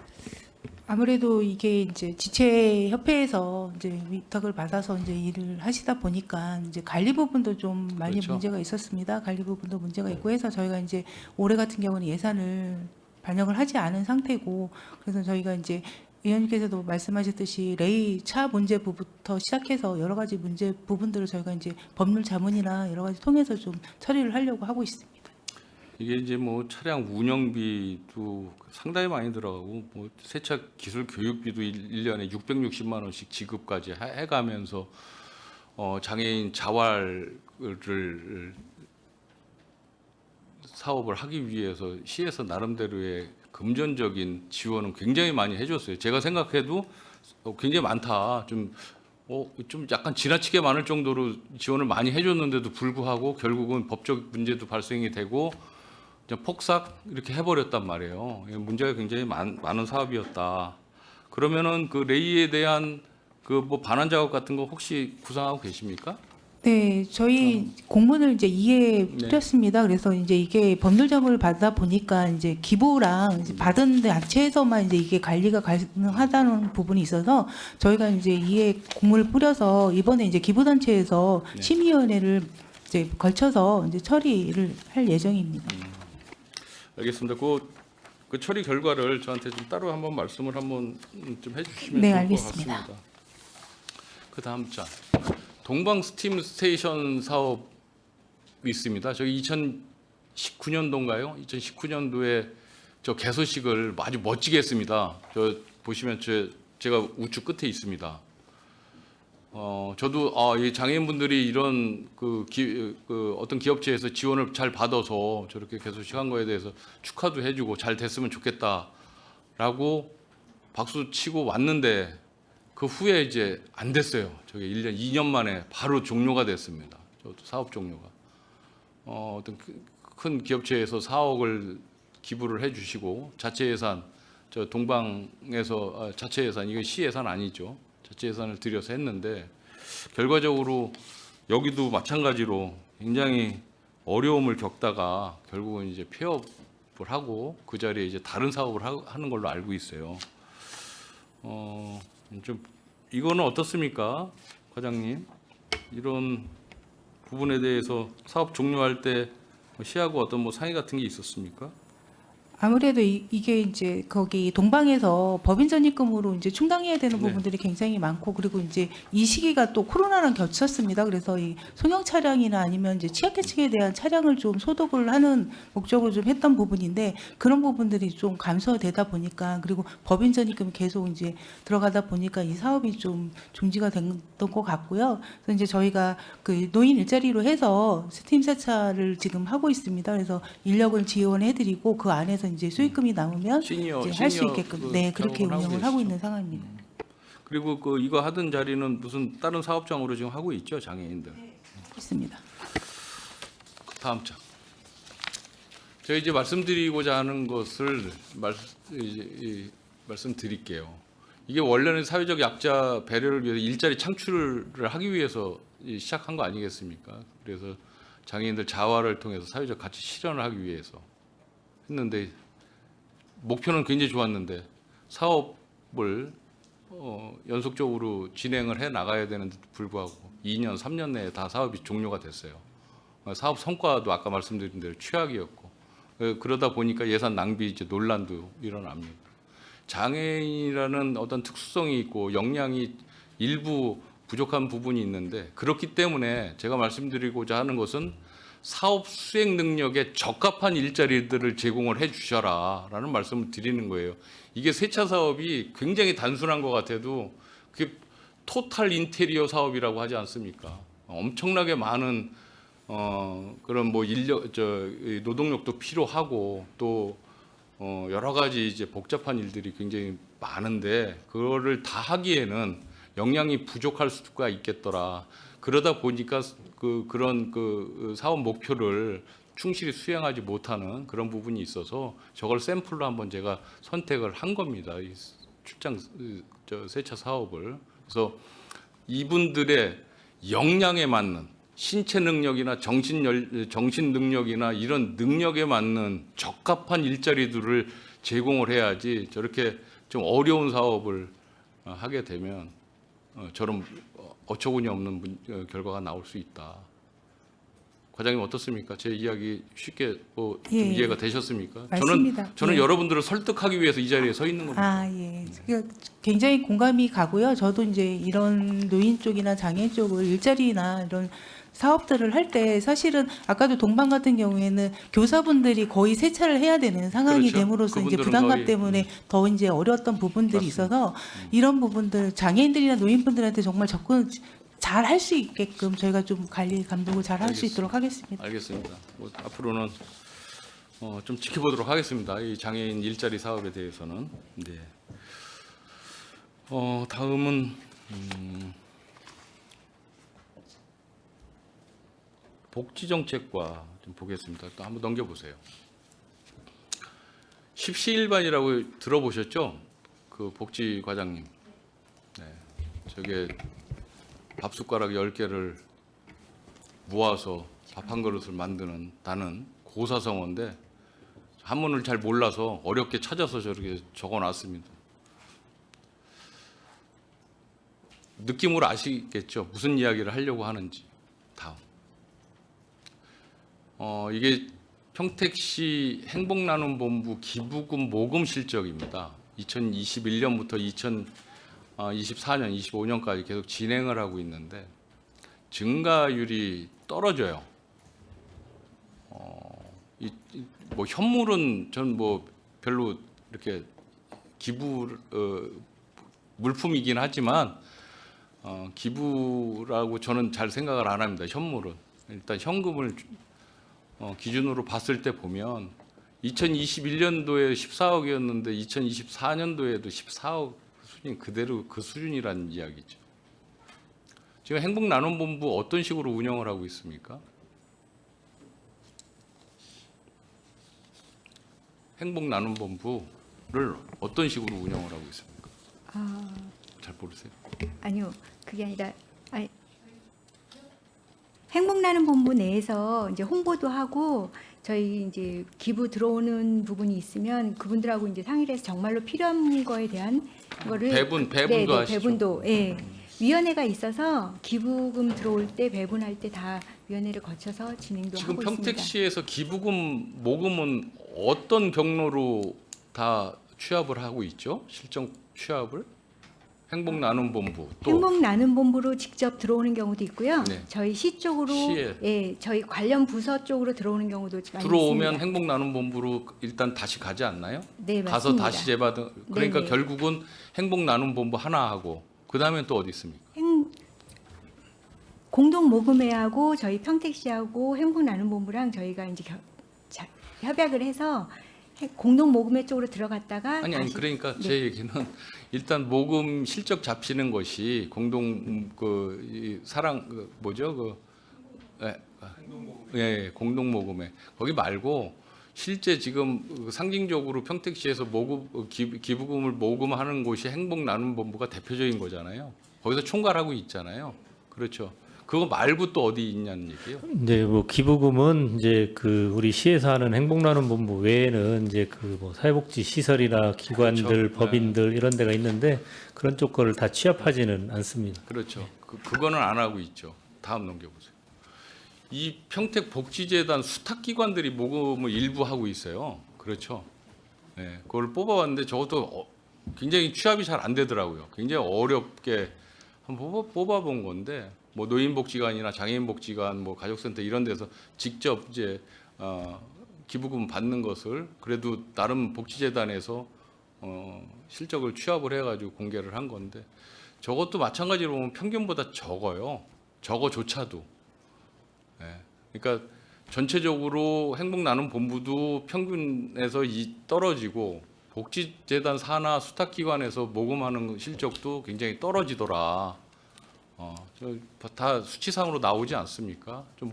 아무래도 이게 이제 지체협회에서 이제 위탁을 받아서 이제 일을 하시다 보니까 이제 관리 부분도 좀 많이 그렇죠. 문제가 있었습니다. 관리 부분도 문제가 있고 해서 저희가 이제 올해 같은 경우는 예산을 반영을 하지 않은 상태고 그래서 저희가 이제 의원님께서도 말씀하셨듯이 레이 차 문제부부터 시작해서 여러 가지 문제 부분들을 저희가 이제 법률 자문이나 여러 가지 통해서 좀 처리를 하려고 하고 있습니다. 이게 이제 뭐 차량 운영비도 상당히 많이 들어가고 뭐 세차 기술 교육비도 1년에 660만 원씩 지급까지 해가면서 장애인 자활을 사업을 하기 위해서 시에서 나름대로의 금전적인 지원은 굉장히 많이 해줬어요. 제가 생각해도 굉장히 많다. 좀 약간 지나치게 많을 정도로 지원을 많이 해줬는데도 불구하고 결국은 법적 문제도 발생이 되고 폭삭 이렇게 해버렸단 말이에요. 문제가 굉장히 많은 사업이었다. 그러면은 그 레이에 대한 그 뭐 반환 작업 같은 거 혹시 구상하고 계십니까? 네, 저희 공문을 이제 이해드렸습니다. 그래서 이제 이게 법률 자문을 받다 보니까 이제 기부랑 이제 받은 단체에서만 이제 이게 관리가 가능하다는 부분이 있어서 저희가 이제 이해 공문을 뿌려서 이번에 이제 기부단체에서 심의위원회를 이제 걸쳐서 이제 처리를 할 예정입니다. 알겠습니다. 그 처리 결과를 저한테 좀 따로 한번 말씀을 한번 좀 해주시면 네, 좋을 알겠습니다. 것 같습니다. 그 다음 장 동방 스팀 스테이션 사업이 있습니다. 저기 2019년도인가요? 2019년도에 저 개소식을 아주 멋지게 했습니다. 저 보시면 제가 우측 끝에 있습니다. 저도 이 장애인분들이 이런 그 어떤 기업체에서 지원을 잘 받아서 저렇게 개소식한 거에 대해서 축하도 해주고 잘 됐으면 좋겠다라고 박수 치고 왔는데 그 후에 이제 안 됐어요. 저게 1년, 2년 만에 바로 종료가 됐습니다. 저도 사업 종료가. 어떤 큰 기업체에서 4억을 기부를 해주시고 자체 예산, 저 동방에서 자체 예산, 이거 시 예산 아니죠. 자체 예산을 들여서 했는데 결과적으로 여기도 마찬가지로 굉장히 어려움을 겪다가 결국은 이제 폐업을 하고 그 자리에 이제 다른 사업을 하는 걸로 알고 있어요. 좀 이거는 어떻습니까, 과장님? 이런 부분에 대해서 사업 종료할 때 시하고 어떤 뭐 상의 같은 게 있었습니까? 아무래도 이게 이제 거기 동방에서 법인 전입금으로 이제 충당해야 되는 네. 부분들이 굉장히 많고, 그리고 이제 이 시기가 또 코로나랑 겹쳤습니다. 그래서 이 소형 차량이나 아니면 이제 취약계층에 대한 차량을 좀 소독을 하는 목적으로 좀 했던 부분인데, 그런 부분들이 좀 감소되다 보니까, 그리고 법인 전입금이 계속 이제 들어가다 보니까 이 사업이 좀 중지가 됐던 것 같고요. 그래서 이제 저희가 그 노인 일자리로 해서 스팀 세차를 지금 하고 있습니다. 그래서 인력을 지원해드리고 그 안에서 이제 수익금이 남으면 시니어 이제 할 수 시니어 있게끔 그 네 그렇게 작업을 운영을 하고 계시죠? 있는 상황입니다. 그리고 그 이거 하던 자리는 무슨 다른 사업장으로 지금 하고 있죠, 장애인들. 있습니다. 다음 장. 제가 이제 말씀드리고자 하는 것을 말씀드릴게요. 이게 원래는 사회적 약자 배려를 위해서 일자리 창출을 하기 위해서 시작한 거 아니겠습니까? 그래서 장애인들 자활을 통해서 사회적 가치 실현을 하기 위해서 했는데, 목표는 굉장히 좋았는데 사업을 연속적으로 진행을 해 나가야 되는데 불구하고 2년, 3년 내에 다 사업이 종료가 됐어요. 사업 성과도 아까 말씀드린 대로 최악이었고, 그러다 보니까 예산 낭비 이제 논란도 일어납니다. 장애인이라는 어떤 특수성이 있고 역량이 일부 부족한 부분이 있는데, 그렇기 때문에 제가 말씀드리고자 하는 것은 사업 수행 능력에 적합한 일자리들을 제공을 해 주셔라라는 말씀을 드리는 거예요. 이게 세차 사업이 굉장히 단순한 것 같아도 그게 토탈 인테리어 사업이라고 하지 않습니까? 엄청나게 많은 그런 뭐 인력, 노동력도 필요하고 또 여러 가지 이제 복잡한 일들이 굉장히 많은데, 그거를 다 하기에는 역량이 부족할 수가 있겠더라. 그러다 보니까 그런 사업 목표를 충실히 수행하지 못하는 그런 부분이 있어서 저걸 샘플로 한번 제가 선택을 한 겁니다. 이 출장 세차 사업을. 그래서 이분들의 역량에 맞는 신체 능력이나 정신 능력이나 이런 능력에 맞는 적합한 일자리들을 제공을 해야지, 저렇게 좀 어려운 사업을 하게 되면 저런 어처구니 없는 결과가 나올 수 있다. 과장님 어떻습니까? 제 이야기 쉽게 좀 예, 이해가 되셨습니까? 맞습니다. 저는 예. 여러분들을 설득하기 위해서 이 자리에 서 있는 겁니다. 아, 예. 그러니까 굉장히 공감이 가고요. 저도 이제 이런 노인 쪽이나 장애인 쪽을 일자리나 이런 사업들을 할 때 사실은 아까도 동방 같은 경우에는 교사분들이 거의 세차를 해야 되는 상황이 그렇죠. 됨으로써 이제 그분들은 부담감 거의, 때문에 더 이제 어려웠던 부분들이 맞습니다. 있어서 이런 부분들 장애인들이나 노인분들한테 정말 접근 잘 할 수 있게끔 저희가 좀 관리 감독을 잘 할 수 알겠습니다. 있도록 하겠습니다. 알겠습니다. 뭐 앞으로는 좀 지켜보도록 하겠습니다. 이 장애인 일자리 사업에 대해서는. 네. 다음은 복지정책과 좀 보겠습니다. 또 한번 넘겨보세요. 십시일반이라고 들어보셨죠? 그 복지과장님. 네. 저게 밥숟가락 10개를 모아서 밥 한 그릇을 만드는 다는 고사성어인데 한문을 잘 몰라서 어렵게 찾아서 저렇게 적어놨습니다. 느낌으로 아시겠죠? 무슨 이야기를 하려고 하는지. 다음. 이게 평택시 행복나눔본부 기부금 모금 실적입니다. 2021년부터 2024년, 25년까지 계속 진행을 하고 있는데 증가율이 떨어져요. 뭐 현물은 전 뭐 별로 이렇게 기부 물품이긴 하지만 기부라고 저는 잘 생각을 안 합니다. 현물은 일단 현금을 기준으로 봤을 때 보면 2021년도에 14억이었는데 2024년도에도 14억 수준이 그대로 그 수준이라는 이야기죠. 지금 행복나눔본부 어떤 식으로 운영을 하고 있습니까? 행복나눔본부를 어떤 식으로 운영을 하고 있습니까? 아, 잘 모르세요? 아니요. 그게 아니라 행복나눔 본부 내에서 이제 홍보도 하고 저희 이제 기부 들어오는 부분이 있으면 그분들하고 이제 상의를 해서 정말로 필요한 거에 대한 거를 배분도 하시죠? 배분도 예. 위원회가 있어서 기부금 들어올 때 배분할 때 다 위원회를 거쳐서 진행도 지금 하고 있습니다. 평택시에서 기부금 모금은 어떤 경로로 다 취합을 하고 있죠? 실정 취합을? 행복나눔본부 또 행복나눔본부로 직접 들어오는 경우도 있고요. 네. 저희 시 쪽으로 시에. 예, 저희 관련 부서 쪽으로 들어오는 경우도 많이 들어오면 있습니다. 행복나눔본부로 일단 다시 가지 않나요? 네, 가서 맞습니다. 다시 재받은 그러니까 네네. 결국은 행복나눔본부 하나 하고 그 다음엔 또 어디 있습니까? 공동 모금회하고 저희 평택시하고 행복나눔본부랑 저희가 이제 협약을 해서 공동 모금회 쪽으로 들어갔다가 아니 다시 그러니까 네. 제 얘기는 일단 모금 실적 잡히는 것이 공동 공동 모금회 거기 말고 실제 지금 상징적으로 평택시에서 기부금을 모금하는 곳이 행복나눔본부가 대표적인 거잖아요. 거기서 총괄하고 있잖아요. 그렇죠. 그거 말고 또 어디 있냐는 얘기예요. 네, 뭐 기부금은 이제 그 우리 시에서 하는 행복나눔본부 외에는 이제 그 뭐 사회복지 시설이나 기관들, 그렇죠. 법인들 이런 데가 있는데 그런 쪽 거를 다 취합하지는 않습니다. 그렇죠. 그거는 안 하고 있죠. 다음 넘겨보세요. 이 평택복지재단 수탁기관들이 모금을 일부 하고 있어요. 그렇죠. 네, 그걸 뽑아봤는데 저것도 굉장히 취합이 잘 안 되더라고요. 굉장히 어렵게 한번 뽑아본 건데 뭐 노인복지관이나 장애인복지관, 뭐 가족센터 이런 데서 직접 이제 기부금 받는 것을 그래도 나름 복지재단에서 실적을 취합을 해가지고 공개를 한 건데 저것도 마찬가지로 보면 평균보다 적어요. 적어조차도. 네. 그러니까 전체적으로 행복나눔본부도 평균에서 떨어지고 복지재단 산하 수탁기관에서 모금하는 실적도 굉장히 떨어지더라. 다 수치상으로 나오지 않습니까? 좀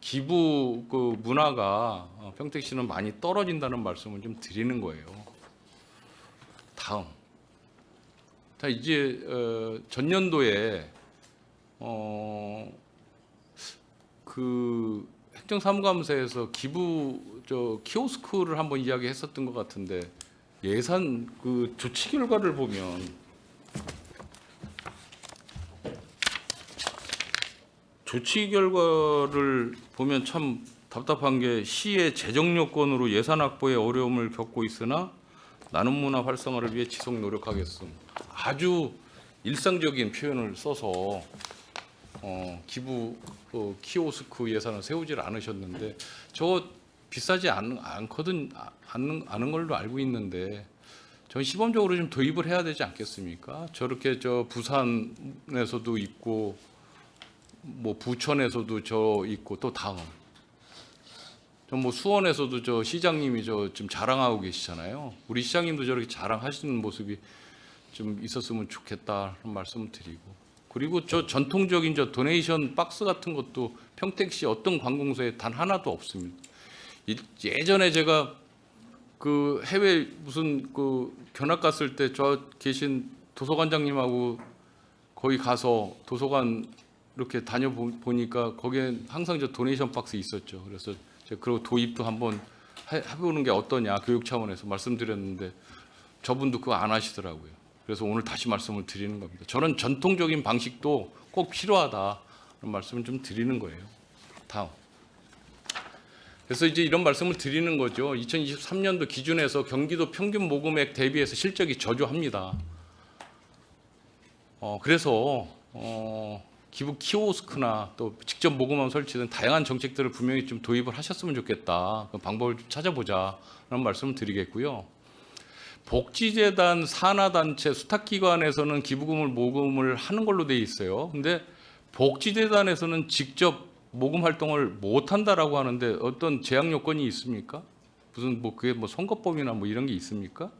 기부 그 문화가 평택시는 많이 떨어진다는 말씀을 좀 드리는 거예요. 다음. 자 이제 전년도에 그 행정사무감사에서 기부 키오스크를 한번 이야기했었던 것 같은데 예산 그 조치 결과를 보면 조치 결과를 보면 참 답답한 게 시의 재정 요건으로 예산 확보에 어려움을 겪고 있으나 나눔 문화 활성화를 위해 지속 노력하겠음. 아주 일상적인 표현을 써서 기부 키오스크 예산을 세우질 않으셨는데 저거 비싸지 않은 걸로 알고 있는데 전 시범적으로 좀 도입을 해야 되지 않겠습니까? 저렇게 부산에서도 있고 뭐 부천에서도 있고 또 다음 뭐 수원에서도 시장님이 지금 자랑하고 계시잖아요. 우리 시장님도 저렇게 자랑하시는 모습이 좀 있었으면 좋겠다는 말씀을 드리고 그리고 전통적인 도네이션 박스 같은 것도 평택시 어떤 관공서에 단 하나도 없습니다. 예전에 제가 그 해외 무슨 그 견학 갔을 때 계신 도서관장님하고 거기 가서 도서관 이렇게 다녀보니까 거기에 항상 도네이션 박스 있었죠. 그래서 제가 그리고 도입도 한번 해보는 게 어떠냐 교육 차원에서 말씀드렸는데 저분도 그거 안 하시더라고요. 그래서 오늘 다시 말씀을 드리는 겁니다. 저런 전통적인 방식도 꼭 필요하다는 말씀을 좀 드리는 거예요. 다음. 그래서 이제 이런 말씀을 드리는 거죠. 2023년도 기준에서 경기도 평균 모금액 대비해서 실적이 저조합니다. 그래서 기부 키오스크나 또 직접 모금함 설치 등 다양한 정책들을 분명히 좀 도입을 하셨으면 좋겠다. 그 방법을 좀 찾아보자라는 말씀을 드리겠고요. 복지재단 산하단체 수탁기관에서는 기부금을 모금을 하는 걸로 돼 있어요. 근데 복지재단에서는 직접 모금 활동을 못 한다라고 하는데 어떤 제약 요건이 있습니까? 무슨 그게 선거법이나 이런 게 있습니까?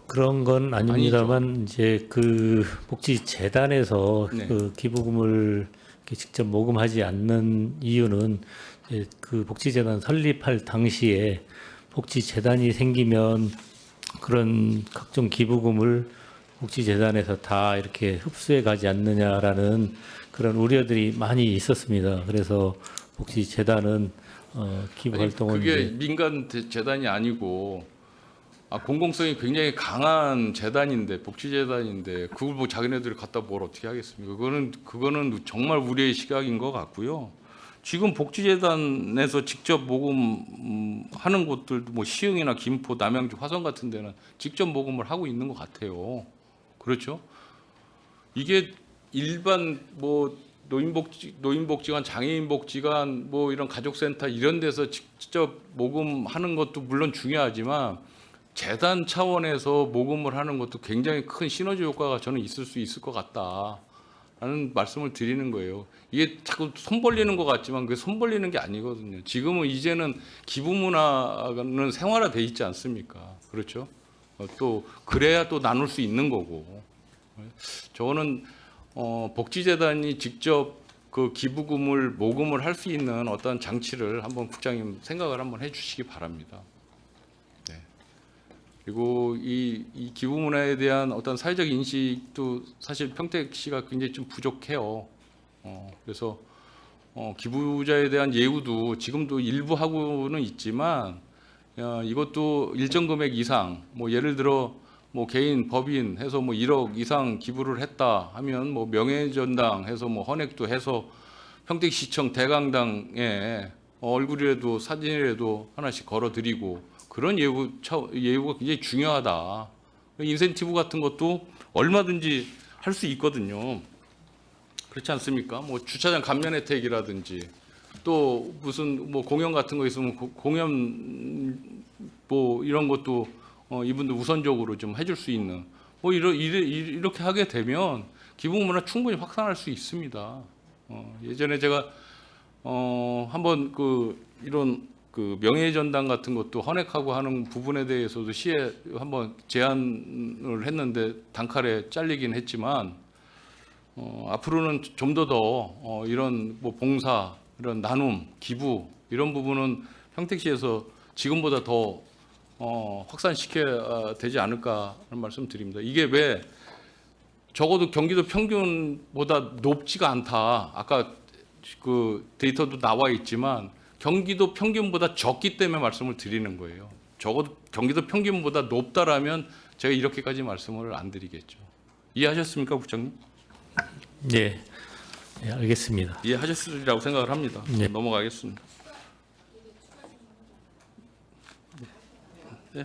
그런 건 아닙니다만 이제 그 복지재단에서 네. 그 기부금을 이렇게 직접 모금하지 않는 이유는 이제 그 복지재단 설립할 당시에 복지재단이 생기면 그런 각종 기부금을 복지재단에서 다 이렇게 흡수해 가지 않느냐라는 그런 우려들이 많이 있었습니다. 그래서 복지재단은 기부 아니, 활동을 그게 이제 민간 재단이 아니고 공공성이 굉장히 강한 재단인데 복지재단인데 그걸 뭐 자기네들이 갖다 뭘 어떻게 하겠습니까? 그거는 정말 우리의 시각인 것 같고요. 지금 복지재단에서 직접 모금하는 곳들도 뭐 시흥이나 김포, 남양주, 화성 같은 데는 직접 모금을 하고 있는 것 같아요. 그렇죠? 이게 일반 뭐 노인복지관, 장애인복지관, 뭐 이런 가족센터 이런 데서 직접 모금하는 것도 물론 중요하지만 재단 차원에서 모금을 하는 것도 굉장히 큰 시너지 효과가 저는 있을 수 있을 것 같다라는 말씀을 드리는 거예요. 이게 자꾸 손 벌리는 것 같지만 그게 손 벌리는 게 아니거든요. 지금은 이제는 기부 문화는 생활화돼 있지 않습니까? 그렇죠? 또 그래야 또 나눌 수 있는 거고. 저는 복지재단이 직접 그 기부금을 모금을 할 수 있는 어떤 장치를 한번 국장님 생각을 한번 해주시기 바랍니다. 네. 그리고 이 기부 문화에 대한 어떤 사회적 인식도 사실 평택시가 굉장히 좀 부족해요. 그래서 기부자에 대한 예우도 지금도 일부 하고는 있지만 이것도 일정 금액 이상, 뭐 예를 들어 뭐 개인, 법인 해서 뭐 1억 이상 기부를 했다 하면 뭐 명예전당 해서 뭐 헌액도 해서 평택시청 대강당에 얼굴이라도 사진이라도 하나씩 걸어드리고 그런 예우가 굉장히 중요하다. 인센티브 같은 것도 얼마든지 할 수 있거든요. 그렇지 않습니까? 뭐 주차장 감면 혜택이라든지 또 무슨 뭐 공연 같은 거 있으면 공연 뭐 이런 것도 이분들 우선적으로 좀 해줄 수 있는 뭐 이렇게 하게 되면 기부 문화 충분히 확산할 수 있습니다. 예전에 제가 한번 이런 명예전당 같은 것도 헌액하고 하는 부분에 대해서도 시에 한번 제안을 했는데 단칼에 잘리긴 했지만 앞으로는 좀 더 이런 뭐 봉사, 이런 나눔, 기부 이런 부분은 평택시에서 지금보다 더 확산시켜야 되지 않을까 하는 말씀 드립니다. 이게 왜 적어도 경기도 평균보다 높지가 않다. 아까 그 데이터도 나와 있지만 경기도 평균보다 적기 때문에 말씀을 드리는 거예요. 적어도 경기도 평균보다 높다라면 제가 이렇게까지 말씀을 안 드리겠죠. 이해하셨습니까, 국장님? 네, 네, 알겠습니다. 이해하셨으리라고 생각을 합니다. 네. 넘어가겠습니다. 네,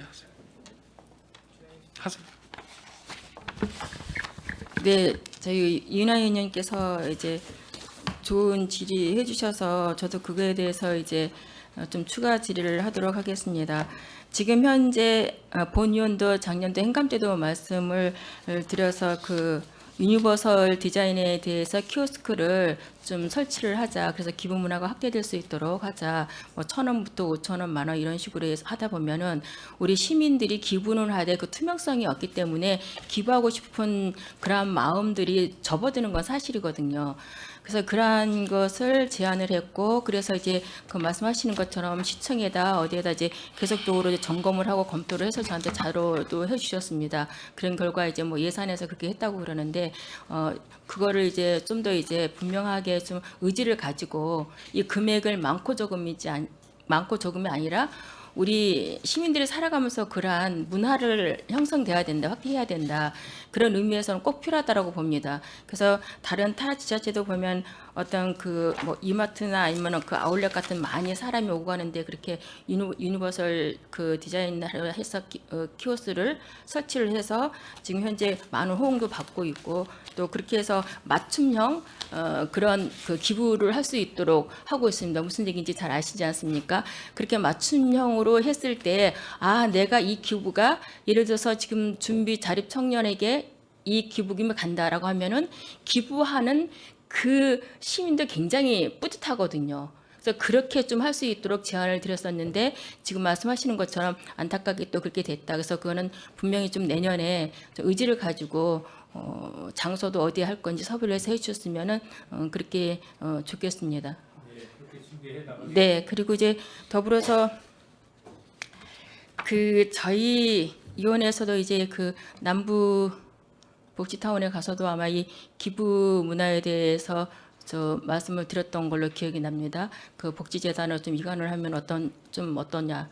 하세요. 네, 저희 이은하 의원님께서 이제 좋은 질의해 주셔서 저도 그거에 대해서 이제 좀 추가 질의를 하도록 하겠습니다. 지금 현재 본 의원도 작년도 행감 때도 말씀을 드려서 유니버설 디자인에 대해서 키오스크를 좀 설치를 하자. 그래서 기부 문화가 확대될 수 있도록 하자. 뭐 1,000원부터 5,000원, 10,000원 이런 식으로 해서 하다 보면은 우리 시민들이 기부는 하되 그 투명성이 없기 때문에 기부하고 싶은 그런 마음들이 접어드는 건 사실이거든요. 그래서 그러한 것을 제안을 했고, 그래서 이제 그 말씀하시는 것처럼 시청에다 어디에다 이제 계속적으로 이제 점검을 하고 검토를 해서 저한테 자료도 해주셨습니다. 그런 결과 이제 뭐 예산에서 그렇게 했다고 그러는데 그거를 이제 좀 더 이제 분명하게 좀 의지를 가지고 이 금액을 많고 조금이 아니라 우리 시민들이 살아가면서 그러한 문화를 형성돼야 된다, 확대해야 된다. 그런 의미에서는 꼭 필요하다라고 봅니다. 그래서 다른 타 지자체도 보면 어떤 뭐 이마트나 아니면 그 아울렛 같은 많이 사람이 오고 가는데 그렇게 유니버설 디자인을 해서 키오스를 설치를 해서 지금 현재 많은 호응도 받고 있고 또 그렇게 해서 맞춤형 그런 기부를 할 수 있도록 하고 있습니다. 무슨 얘기인지 잘 아시지 않습니까? 그렇게 맞춤형으로 했을 때 내가 이 기부가 예를 들어서 지금 준비 자립 청년에게 이 기부금이 간다라고 하면은 기부하는 그 시민들 굉장히 뿌듯하거든요. 그래서 그렇게 좀 할 수 있도록 제안을 드렸었는데 지금 말씀하시는 것처럼 안타깝게 또 그렇게 됐다. 그래서 그거는 분명히 좀 내년에 좀 의지를 가지고 장소도 어디에 할 건지 섭외를 해서 해주셨으면은 그렇게 좋겠습니다. 네, 그리고 이제 더불어서 저희 위원회에서도 이제 남부 복지타운에 가서도 아마 이 기부 문화에 대해서 저 말씀을 드렸던 걸로 기억이 납니다. 그 복지재단을 좀 이관을 하면 어떠냐라는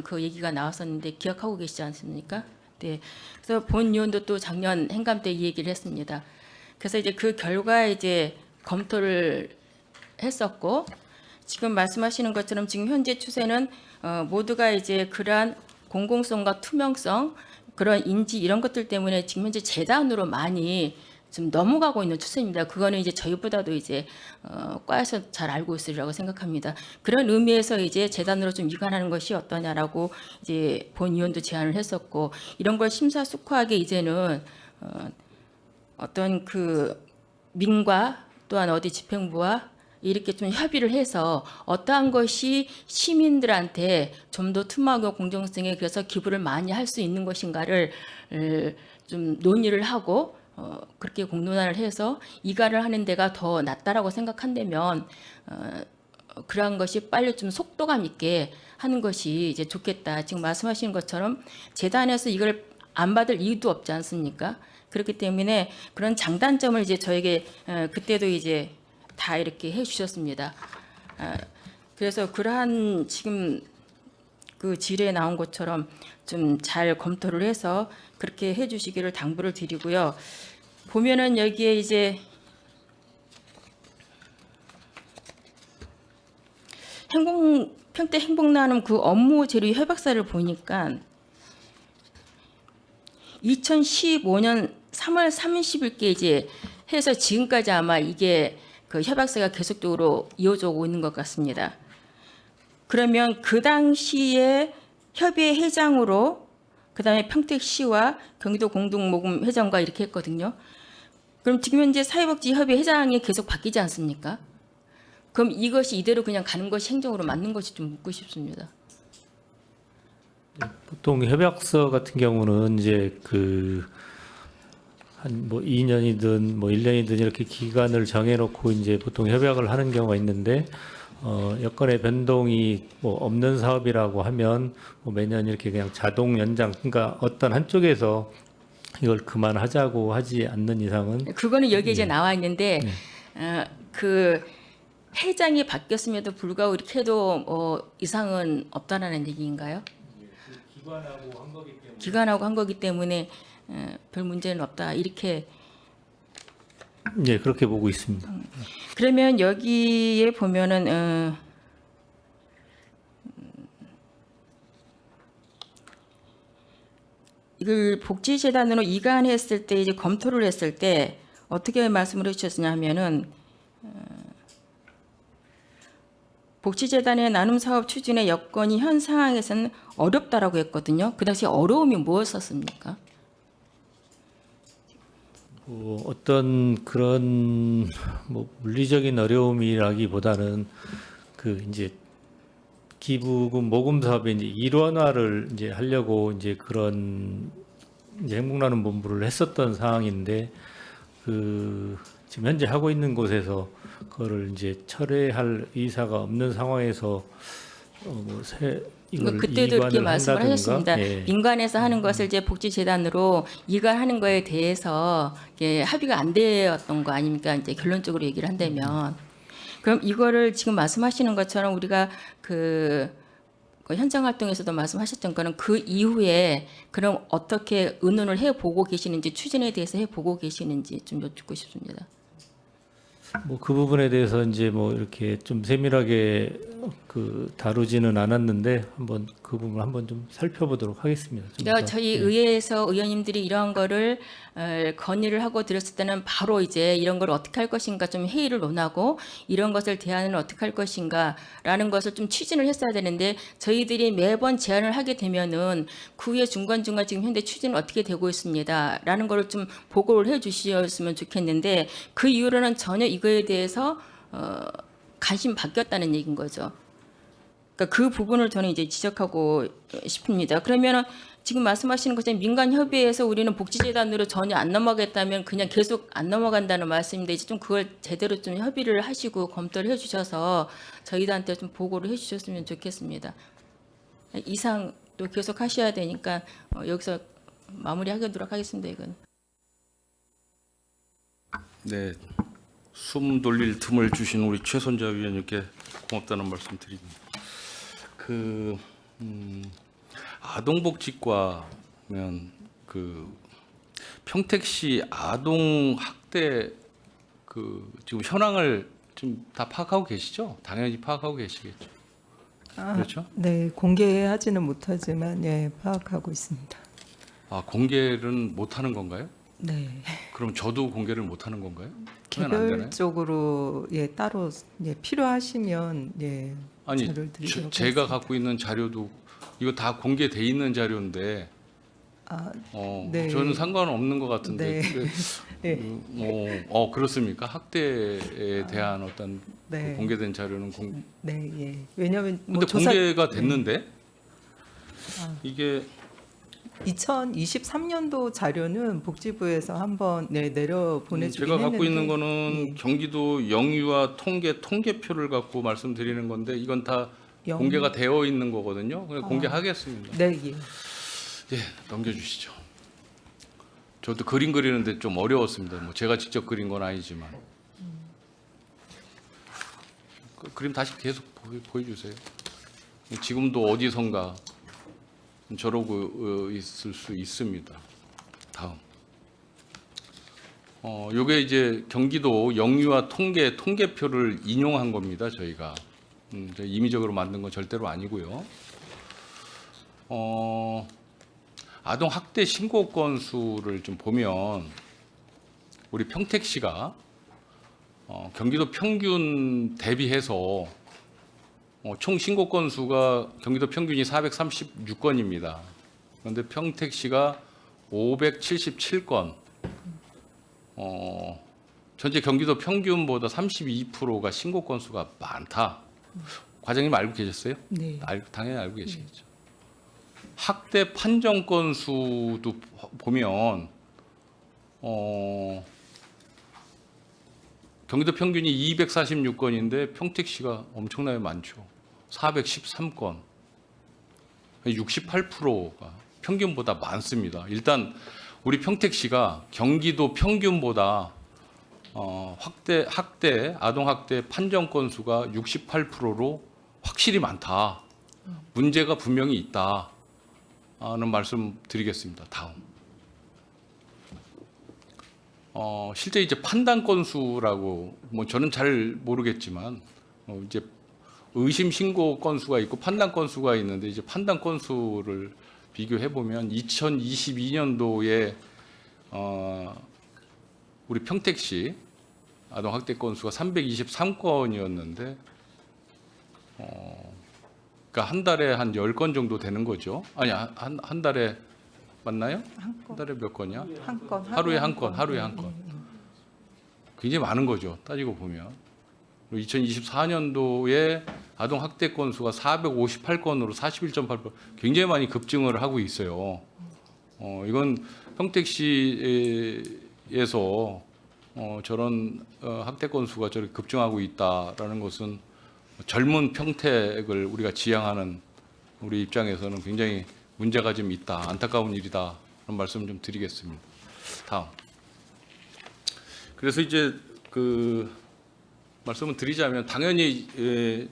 그 얘기가 나왔었는데 기억하고 계시지 않습니까? 네. 그래서 본 의원도 또 작년 행감 때 이 얘기를 했습니다. 그래서 이제 그 결과 이제 검토를 했었고 지금 말씀하시는 것처럼 지금 현재 추세는 모두가 이제 그러한 공공성과 투명성 그런 인지 이런 것들 때문에 지금 현재 재단으로 많이 좀 넘어가고 있는 추세입니다. 그거는 이제 저희보다도 이제 과에서 잘 알고 있으리라고 생각합니다. 그런 의미에서 이제 재단으로 좀 이관하는 것이 어떠냐라고 이제 본 의원도 제안을 했었고 이런 걸 심사숙고하게 이제는 어떤 그 민과 또한 어디 집행부와 이렇게 좀 협의를 해서 어떠한 것이 시민들한테 좀 더 투명하고 공정성에 그래서 기부를 많이 할 수 있는 것인가를 좀 논의를 하고 그렇게 공론화를 해서 이관을 하는 데가 더 낫다라고 생각한다면 그러한 것이 빨리 좀 속도감 있게 하는 것이 이제 좋겠다. 지금 말씀하신 것처럼 재단에서 이걸 안 받을 이유도 없지 않습니까? 그렇기 때문에 그런 장단점을 이제 저에게 그때도 이제 다 이렇게 해주셨습니다. 그래서 그러한 지금 그 질의에 나온 것처럼 좀 잘 검토를 해서 그렇게 해주시기를 당부를 드리고요. 보면은 여기에 이제 평택 행복나눔 그 업무 재료 협약서를 보니까 2015년 3월 30일께 이제 해서 지금까지 아마 이게 그 협약서가 계속적으로 이어져 오고 있는 것 같습니다. 그러면 그 당시에 협의회 회장으로 그다음에 평택시와 경기도 공동모금 회장과 이렇게 했거든요. 그럼 지금 현재 사회복지협의 회장이 계속 바뀌지 않습니까? 그럼 이것이 이대로 그냥 가는 것이 행정으로 맞는 것이 좀 묻고 싶습니다. 보통 협약서 같은 경우는 이제 그 한 뭐 2년이든 뭐 1년이든 이렇게 기간을 정해놓고 이제 보통 협약을 하는 경우가 있는데 여건의 변동이 뭐 없는 사업이라고 하면 뭐 매년 이렇게 그냥 자동 연장 그러니까 어떤 한쪽에서 이걸 그만하자고 하지 않는 이상은 그거는 여기 이제 나와 있는데 그 회장이 바뀌었음에도 불구하고 이렇게 해도 이상은 없다라는 얘기인가요? 기관하고 한 거기 때문에 별 문제는 없다 이렇게. 네 그렇게 보고 있습니다. 그러면 여기에 보면은 이걸 복지재단으로 이관했을 때 이제 검토를 했을 때 어떻게 말씀을 해주셨냐면은 복지재단의 나눔 사업 추진의 여건이 현 상황에서는 어렵다라고 했거든요. 그 당시 어려움이 무엇이었습니까? 뭐 어떤 그런 뭐 물리적인 어려움이라기보다는 그 이제 기부금 모금 사업의 이제 일원화를 이제 하려고 이제 그런 이제 행복나눔 본부를 했었던 상황인데 그 지금 현재 하고 있는 곳에서 그거를 이제 철회할 의사가 없는 상황에서 이걸 그때도 이렇게 말씀을 한다든가, 하셨습니다. 예. 민관에서 하는 것을 이제 복지재단으로 이관하는 거에 대해서 합의가 안 되었던 거 아닙니까? 이제 결론적으로 얘기를 한다면. 그럼 이거를 지금 말씀하시는 것처럼 우리가 그 현장 활동에서도 말씀하셨던 거는 그 이후에 그럼 어떻게 의논을 해보고 계시는지 추진에 대해서 해보고 계시는지 좀 여쭙고 싶습니다. 뭐 그 부분에 대해서 이제 뭐 이렇게 좀 세밀하게 그 다루지는 않았는데 한번 그 부분 한번 좀 살펴보도록 하겠습니다. 좀 더. 저희 예. 의회에서 의원님들이 이러한 거를 건의를 하고 드렸을 때는 바로 이제 이런 걸 어떻게 할 것인가 좀 회의를 논하고 이런 것을 대안을 어떻게 할 것인가라는 것을 좀 추진을 했어야 되는데 저희들이 매번 제안을 하게 되면은 그 후에 중간중간 지금 현재 추진은 어떻게 되고 있습니다라는 거를 좀 보고를 해주셨으면 좋겠는데 그 이후로는 전혀 이거에 대해서 관심 바뀌었다는 얘기인 거죠. 그러니까 그 부분을 저는 이제 지적하고 싶습니다. 그러면은 지금 말씀하시는 것처럼 민간 협의회에서 우리는 복지재단으로 전혀 안 넘어가겠다면 그냥 계속 안 넘어간다는 말씀인데 이제 좀 그걸 제대로 좀 협의를 하시고 검토를 해주셔서 저희들한테 좀 보고를 해주셨으면 좋겠습니다. 이상 또 계속 하셔야 되니까 여기서 마무리하도록 하겠습니다. 이건. 네, 숨 돌릴 틈을 주신 우리 최선자 위원님께 고맙다는 말씀 드립니다. 아동복지과면 평택시 아동 학대 지금 현황을 지금 다 파악하고 계시죠? 당연히 파악하고 계시겠죠. 그렇죠? 네, 공개하지는 못하지만 예, 파악하고 있습니다. 아, 공개는 못 하는 건가요? 네. 그럼 저도 공개를 못 하는 건가요? 그러면 안 되나요? 개별적으로 예, 따로 예, 필요하시면 예, 아니, 자료를 드리도록 제가 하겠습니다. 갖고 있는 자료도 이거 다 공개돼 있는 자료인데 네. 저는 상관없는 것 같은데 네. 그렇습니까? 학대에 대한 어떤 네. 그 공개된 자료는 네, 예. 왜냐하면 근데 뭐 조사 공개가 됐는데 이게 2023년도 자료는 복지부에서 한번 네, 내려 보내주긴 제가 갖고 있는 했는데, 거는 예. 경기도 영유아 통계표를 갖고 말씀드리는 건데 이건 다 공개가 되어 있는 거거든요. 그냥 공개하겠습니다. 네, 예. 예, 넘겨주시죠. 저도 그림 그리는데 좀 어려웠습니다. 뭐 제가 직접 그린 건 아니지만 그림 다시 계속 보여주세요. 지금도 어디선가 저러고 있을 수 있습니다. 다음. 요게 이제 경기도 영유아 통계표를 인용한 겁니다. 저희가 임의적으로 만든 건 절대로 아니고요. 아동 학대 신고 건수를 좀 보면 우리 평택시가 경기도 평균 대비해서 총 신고 건수가 경기도 평균이 436건입니다. 그런데 평택시가 577건, 전체 경기도 평균보다 32%가 신고 건수가 많다. 과장님 알고 계셨어요? 네. 당연히 알고 계시겠죠. 학대 판정 건수도 보면 경기도 평균이 246건인데 평택시가 엄청나게 많죠. 413건. 68%가 평균보다 많습니다. 일단 우리 평택시가 경기도 평균보다 아동 학대 판정 건수가 68%로 확실히 많다. 문제가 분명히 있다. 하는 말씀 드리겠습니다. 다음. 실제 이제 판단 건수라고 뭐 저는 잘 모르겠지만 이제 의심 신고 건수가 있고 판단 건수가 있는데 이제 판단 건수를 비교해 보면 2022년도에 우리 평택시 아동 학대 건수가 323건이었는데 그러니까 한 달에 한 10건 정도 되는 거죠. 아니 한 달에 맞나요? 한 달에 몇 건이야? 한 건, 하루에 한 건. 굉장히 많은 거죠. 따지고 보면. 2024년도에 아동 학대 건수가 458건으로 41.8%, 굉장히 많이 급증을 하고 있어요. 이건 평택시에서 저런 학대 건수가 저렇게 급증하고 있다라는 것은 젊은 평택을 우리가 지향하는 우리 입장에서는 굉장히 문제가 좀 있다, 안타까운 일이다 그런 말씀 좀 드리겠습니다. 다음. 그래서 이제 말씀을 드리자면 당연히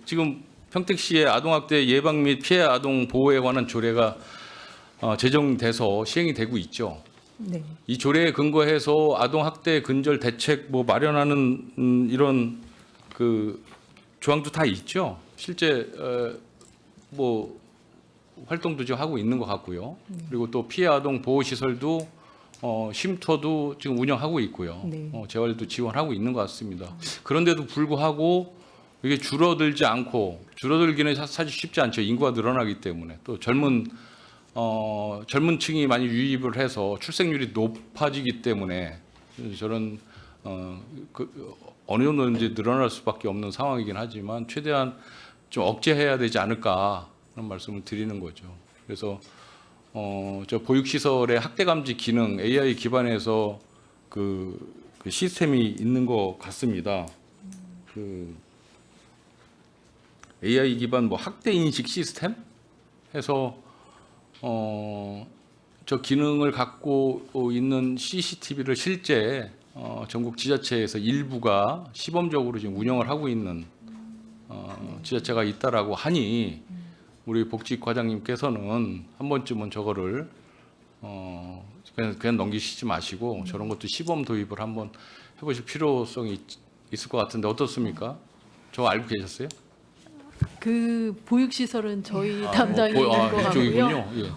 지금 평택시의 아동학대 예방 및 피해 아동 보호에 관한 조례가 제정돼서 시행이 되고 있죠. 네. 이 조례에 근거해서 아동학대 근절 대책 마련하는 이런 조항도 다 있죠. 실제 활동도 지금 하고 있는 것 같고요. 그리고 또 피해 아동 보호 시설도 쉼터도 지금 운영하고 있고요. 네. 재활도 지원하고 있는 것 같습니다. 그런데도 불구하고 이게 줄어들기는 사실 쉽지 않죠. 인구가 늘어나기 때문에 또 젊은 층이 많이 유입을 해서 출생률이 높아지기 때문에 저런 어느 정도 이제 늘어날 수밖에 없는 상황이긴 하지만 최대한 좀 억제해야 되지 않을까 그런 말씀을 드리는 거죠. 그래서 저 보육시설의 학대 감지 기능 AI 기반에서 그 시스템이 있는 것 같습니다. AI 기반 학대 인식 시스템 해서 저 기능을 갖고 있는 CCTV를 실제 전국 지자체에서 일부가 시범적으로 지금 운영을 하고 있는 지자체가 있다라고 하니 우리 복지과장님께서는 한 번쯤은 저거를 그냥 넘기시지 마시고 저런 것도 시범 도입을 한번 해보실 필요성이 있을 것 같은데 어떻습니까? 저거 알고 계셨어요? 그 보육시설은 저희 담당이 있는 것 같고요. 이쪽이군요. 예.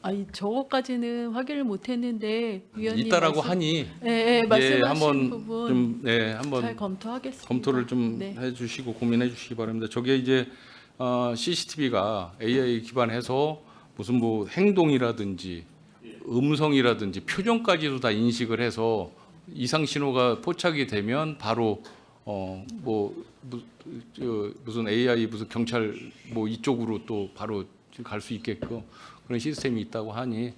아니 저것까지는 확인을 못했는데 위원님 있다라고 말씀- 하니 예, 말씀하신 한번 부분 좀 한번 잘 검토하겠습니다. 검토를 좀 네. 해주시고 고민해 주시기 바랍니다. 저게 이제 CCTV가 AI 기반해서 무슨 뭐 행동이라든지 음성이라든지 표정까지도 다 인식을 해서 이상 신호가 포착이 되면 바로 무슨 AI 무슨 경찰 뭐 이쪽으로 또 바로 갈 수 있게끔 그런 시스템이 있다고 하니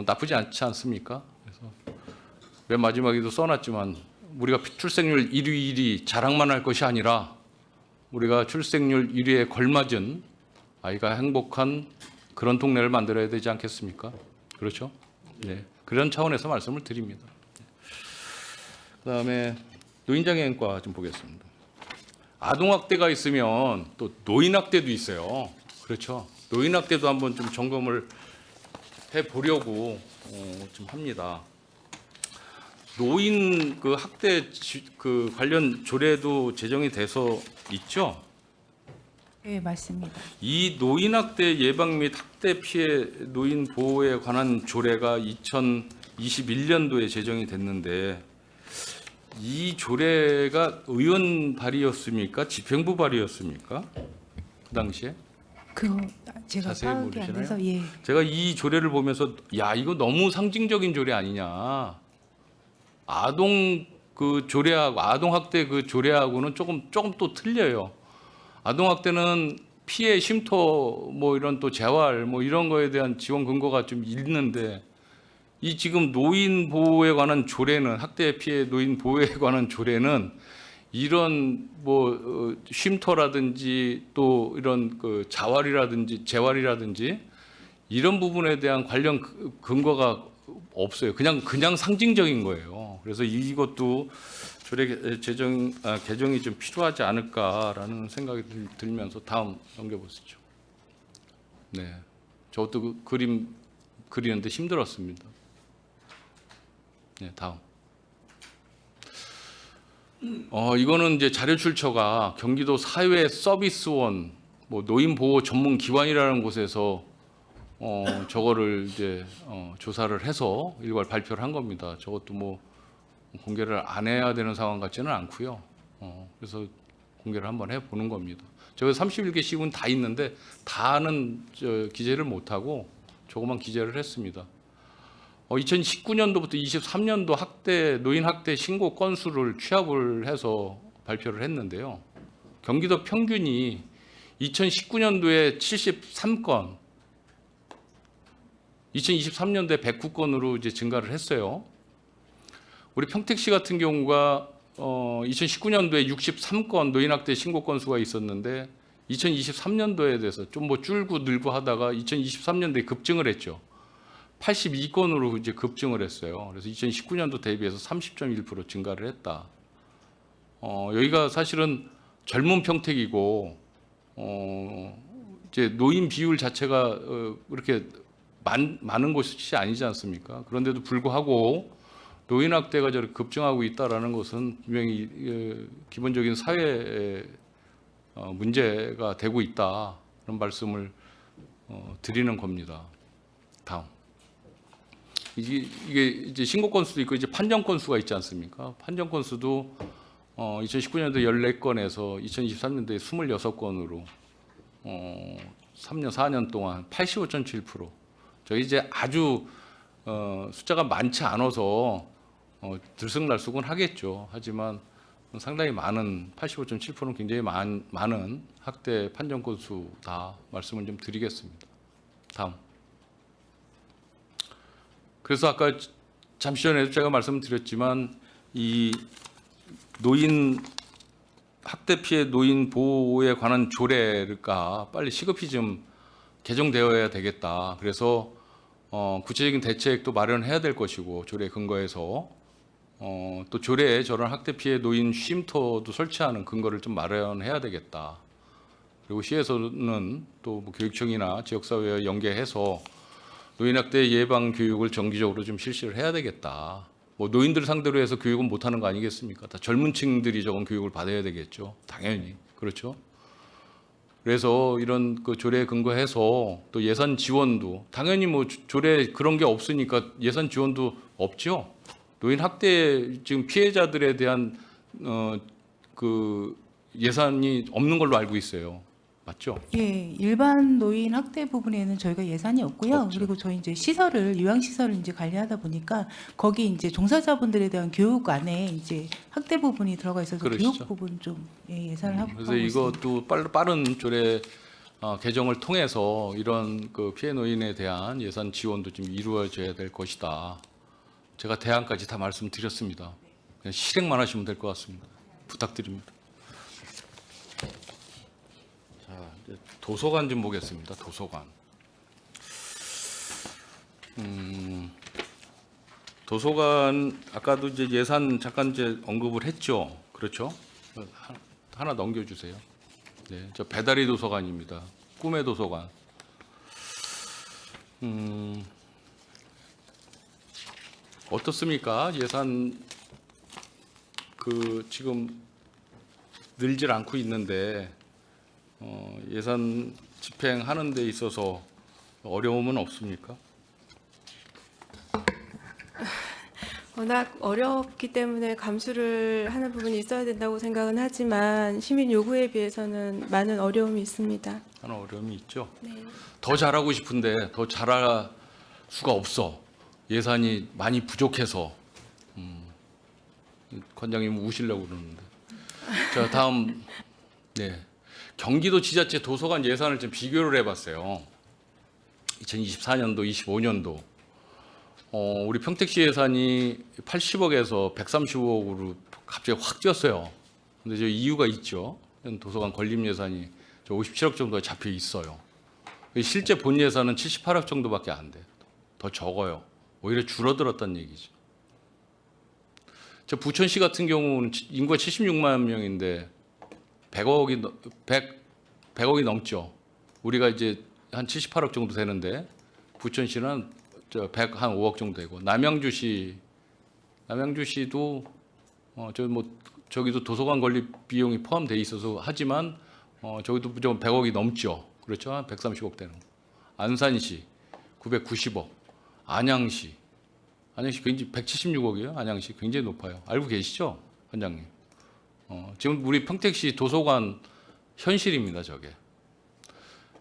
나쁘지 않지 않습니까? 그래서 맨 마지막에도 써놨지만 우리가 출생률 1위 자랑만 할 것이 아니라 우리가 출생률 1위에 걸맞은 아이가 행복한 그런 동네를 만들어야 되지 않겠습니까? 그렇죠? 네, 그런 차원에서 말씀을 드립니다. 그다음에 노인장애인과 좀 보겠습니다. 아동학대가 있으면 또 노인학대도 있어요. 그렇죠? 노인학대도 한번 좀 점검을 해보려고 좀 합니다. 노인 그 학대 그 관련 조례도 제정이 돼서 있죠. 네, 맞습니다. 이 노인학대 예방 및 학대 피해 노인 보호에 관한 조례가 2021년도에 제정이 됐는데 이 조례가 의원 발의였습니까? 집행부 발의였습니까? 그 당시에? 그 제가 자세히 파악이 안 모르시나요? 돼서 예. 제가 이 조례를 보면서 야 이거 너무 상징적인 조례 아니냐. 아동 그 조례하고 아동 학대 그 조례하고는 조금 또 틀려요. 아동 학대는 피해 쉼터 뭐 이런 또 재활 뭐 이런 거에 대한 지원 근거가 좀 있는데 이 지금 노인 보호에 관한 조례는 학대 피해 노인 보호에 관한 조례는 이런 뭐 쉼터라든지 또 이런 그 자활이라든지 재활이라든지 이런 부분에 대한 관련 근거가 없어요. 그냥 상징적인 거예요. 그래서 이것도 조례 개정이 좀 필요하지 않을까라는 생각이 들면서 다음 넘겨보시죠. 네, 저것도 그 그림 그리는데 힘들었습니다. 네, 다음. 이거는 이제 자료 출처가 경기도 사회 서비스원 뭐 노인 보호 전문 기관이라는 곳에서 저거를 이제 조사를 해서 일괄 발표를 한 겁니다. 저것도 뭐 공개를 안 해야 되는 상황 같지는 않고요. 그래서 공개를 한번 해보는 겁니다. 저거 31개 시군 다 있는데 다는 기재를 못하고 저것만 기재를 했습니다. 2019년도부터 23년도 노인 학대 신고 건수를 취합을 해서 발표를 했는데요. 경기도 평균이 2019년도에 73건, 2023년도에 109건으로 이제 증가를 했어요. 우리 평택시 같은 경우가 2019년도에 63건 노인 학대 신고 건수가 있었는데 2023년도에 대해서 좀 뭐 줄고 늘고 하다가 2023년도에 급증을 했죠. 82건으로 이제 급증을 했어요. 그래서 2019년도 대비해서 30.1% 증가를 했다. 여기가 사실은 젊은 평택이고 이제 노인 비율 자체가 그렇게 많은 곳이 아니지 않습니까? 그런데도 불구하고 노인 학대가 저렇게 급증하고 있다라는 것은 분명히 기본적인 사회 문제가 되고 있다. 그런 말씀을 드리는 겁니다. 다음. 이게 이제 신고 건수도 있고 이제 판정 건수가 있지 않습니까? 판정 건수도 2019년도 14건에서 2023년도에 26건으로 3년 4년 동안 85.7%. 저희 이제 아주 숫자가 많지 않아서 들쑥날쑥은 하겠죠. 하지만 상당히 많은 85.7%는 굉장히 많은 학대 판정 건수다 말씀을 좀 드리겠습니다. 다음. 그래서 아까 잠시 전에도 제가 말씀드렸지만 이 노인 학대 피해 노인 보호에 관한 조례가 빨리 시급히 좀 개정되어야 되겠다. 그래서 구체적인 대책도 마련해야 될 것이고 조례 근거에서 또 조례에 저런 학대 피해 노인 쉼터도 설치하는 근거를 좀 마련해야 되겠다. 그리고 시에서는 또뭐 교육청이나 지역사회와 연계해서 노인학대 예방 교육을 정기적으로 좀 실시를 해야 되겠다. 뭐 노인들 상대로 해서 교육은 못하는 거 아니겠습니까? 다 젊은 층들이 저건 교육을 받아야 되겠죠. 당연히 그렇죠. 그래서 이런 그 조례에 근거해서 또 예산 지원도 당연히 뭐 조례 그런 게 없으니까 예산 지원도 없죠. 노인 학대 지금 피해자들에 대한 그 예산이 없는 걸로 알고 있어요. 맞죠? 예, 일반 노인 학대 부분에는 저희가 예산이 없고요. 없죠. 그리고 저희 이제 시설을 요양 시설을 이제 관리하다 보니까 거기 이제 종사자분들에 대한 교육 안에 이제 학대 부분이 들어가 있어서 그러시죠. 교육 부분 좀 예산을 하고 그래서 있습니다. 이것도 빠른 조례 개정을 통해서 이런 그 피해 노인에 대한 예산 지원도 좀 이루어져야 될 것이다. 제가 대안까지 다 말씀드렸습니다. 그냥 실행만 하시면 될 것 같습니다. 부탁드립니다. 자, 이제 도서관 좀 보겠습니다. 도서관. 도서관 아까도 이제 예산 잠깐 이제 언급을 했죠. 그렇죠? 하나 넘겨주세요. 네, 저 배달의 도서관입니다. 꿈의 도서관. 어떻습니까? 예산 그 지금 늘질 않고 있는데 예산 집행하는 데 있어서 어려움은 없습니까? 워낙 어렵기 때문에 감수를 하는 부분이 있어야 된다고 생각은 하지만 시민 요구에 비해서는 많은 어려움이 있습니다. 하나 어려움이 있죠. 네. 더 잘하고 싶은데 더 잘할 수가 없어. 예산이 많이 부족해서. 관장님 우시려고 그러는데. 자, 다음. 네. 경기도 지자체 도서관 예산을 좀 비교를 해봤어요. 2024년도, 25년도. 우리 평택시 예산이 80억에서 135억으로 갑자기 확 뛰었어요. 근데 저 이유가 있죠. 도서관 건립 예산이 저 57억 정도가 잡혀 있어요. 실제 본 예산은 78억 정도밖에 안 돼요. 더 적어요. 오히려 줄어들었다는 얘기죠. 저 부천시 같은 경우는 인구가 76만 명인데 100억이 넘죠. 우리가 이제 한 78억 정도 되는데 부천시는 저 105억 정도 되고 남양주시도 저기도 도서관 건립 비용이 포함돼 있어서 하지만 저기도 무조건 100억이 넘죠. 그렇죠? 한 130억 되는 거. 안산시 990억, 안양시 굉장히 176억이에요. 안양시 굉장히 높아요. 알고 계시죠, 원장님? 지금 우리 평택시 도서관 현실입니다. 저게.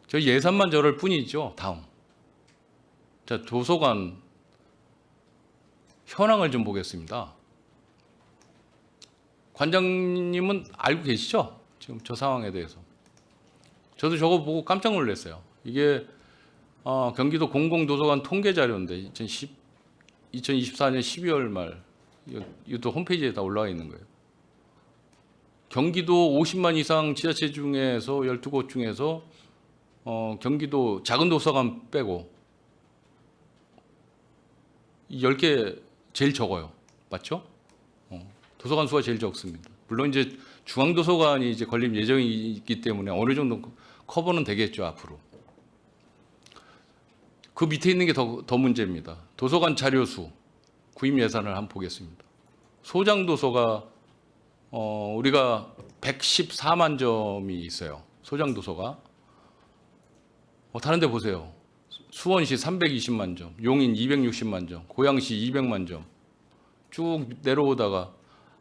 저 예산만 저럴 뿐이죠. 다음. 자, 도서관 현황을 좀 보겠습니다. 관장님은 알고 계시죠? 지금 저 상황에 대해서. 저도 저거 보고 깜짝 놀랐어요. 이게 경기도 공공도서관 통계 자료인데 2024년 12월 말 이것도 홈페이지에 다 올라와 있는 거예요. 경기도 50만 이상 지자체 중에서 12곳 중에서 경기도 작은 도서관 빼고 10개 제일 적어요. 맞죠? 도서관 수가 제일 적습니다. 물론 이제 중앙도서관이 이제 건립 예정이기 때문에 어느 정도 커버는 되겠죠, 앞으로. 그 밑에 있는 게 더 문제입니다. 도서관 자료수, 구입 예산을 한번 보겠습니다. 소장도서가 우리가 114만 점이 있어요. 소장도서가. 다른 데 보세요. 수원시 320만 점, 용인 260만 점, 고양시 200만 점. 쭉 내려오다가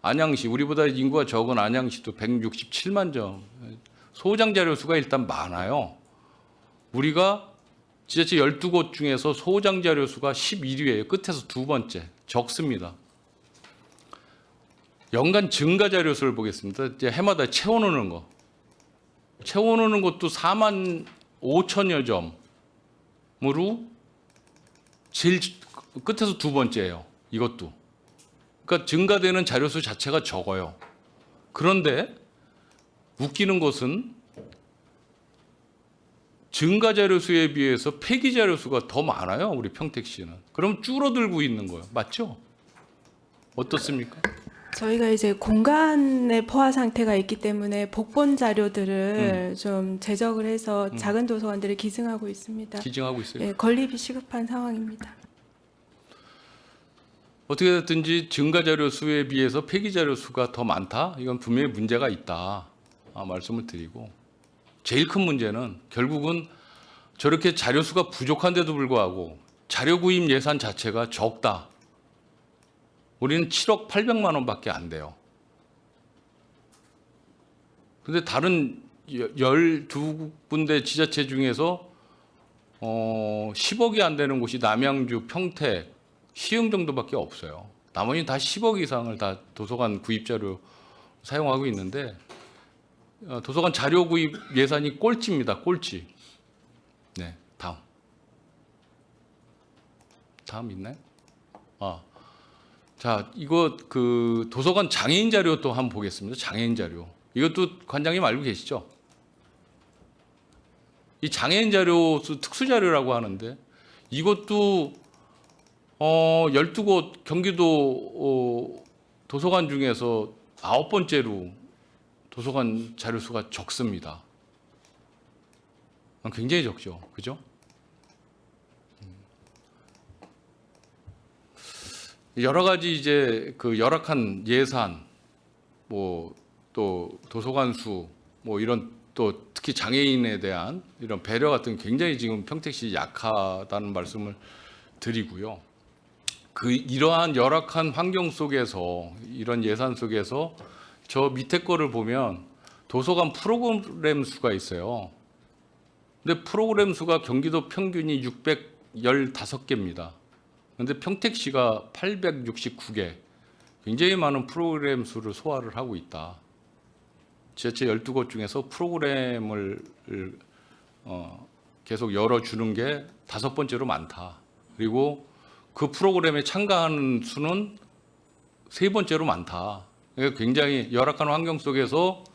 안양시, 우리보다 인구가 적은 안양시도 167만 점. 소장 자료 수가 일단 많아요. 우리가 지자체 12곳 중에서 소장 자료 수가 11위예요. 끝에서 두 번째. 적습니다. 연간 증가 자료 수를 보겠습니다. 이제 해마다 채워놓는 거. 채워놓는 것도 4만 5천여 점으로 제일 끝에서 두 번째예요. 이것도. 그러니까 증가되는 자료 수 자체가 적어요. 그런데 웃기는 것은 증가 자료 수에 비해서 폐기 자료 수가 더 많아요. 우리 평택시는. 그럼 줄어들고 있는 거예요. 맞죠? 어떻습니까? 저희가 이제 공간의 포화 상태가 있기 때문에 복본 자료들을 좀 제적을 해서 작은 도서관들을 기증하고 있습니다. 기증하고 있어요. 예, 건립이 시급한 상황입니다. 어떻게 됐든지 증가 자료 수에 비해서 폐기 자료 수가 더 많다. 이건 분명히 문제가 있다. 말씀을 드리고 제일 큰 문제는 결국은 저렇게 자료 수가 부족한데도 불구하고 자료 구입 예산 자체가 적다. 우리는 7억 800만 원밖에 안 돼요. 근데 다른 12군데 지자체 중에서 10억이 안 되는 곳이 남양주, 평택, 시흥 정도밖에 없어요. 나머지는 다 10억 이상을 다 도서관 구입 자료 사용하고 있는데 도서관 자료 구입 예산이 꼴찌입니다. 꼴찌. 네, 다음 있나요? 자, 이거 그 도서관 장애인 자료 또 한번 보겠습니다. 장애인 자료. 이것도 관장님 알고 계시죠? 이 장애인 자료 특수 자료라고 하는데 이것도 12곳 경기도 도서관 중에서 9번째로 도서관 자료 수가 적습니다. 굉장히 적죠. 그죠? 여러 가지 이제 그 열악한 예산, 뭐 또 도서관 수, 뭐 이런 또 특히 장애인에 대한 이런 배려 같은 굉장히 지금 평택시 약하다는 말씀을 드리고요. 이러한 열악한 환경 속에서 이런 예산 속에서 저 밑에 거를 보면 도서관 프로그램 수가 있어요. 근데 프로그램 수가 경기도 평균이 615개입니다. 그런데 평택시가 869개, 굉장히 많은 프로그램 수를 소화를 하고 있다. 지자체 12곳 중에서 프로그램을 계속 열어주는 게 5번째로 많다. 그리고 그 프로그램에 참가하는 수는 3번째로 많다. 그러니까 굉장히 열악한 환경 속에서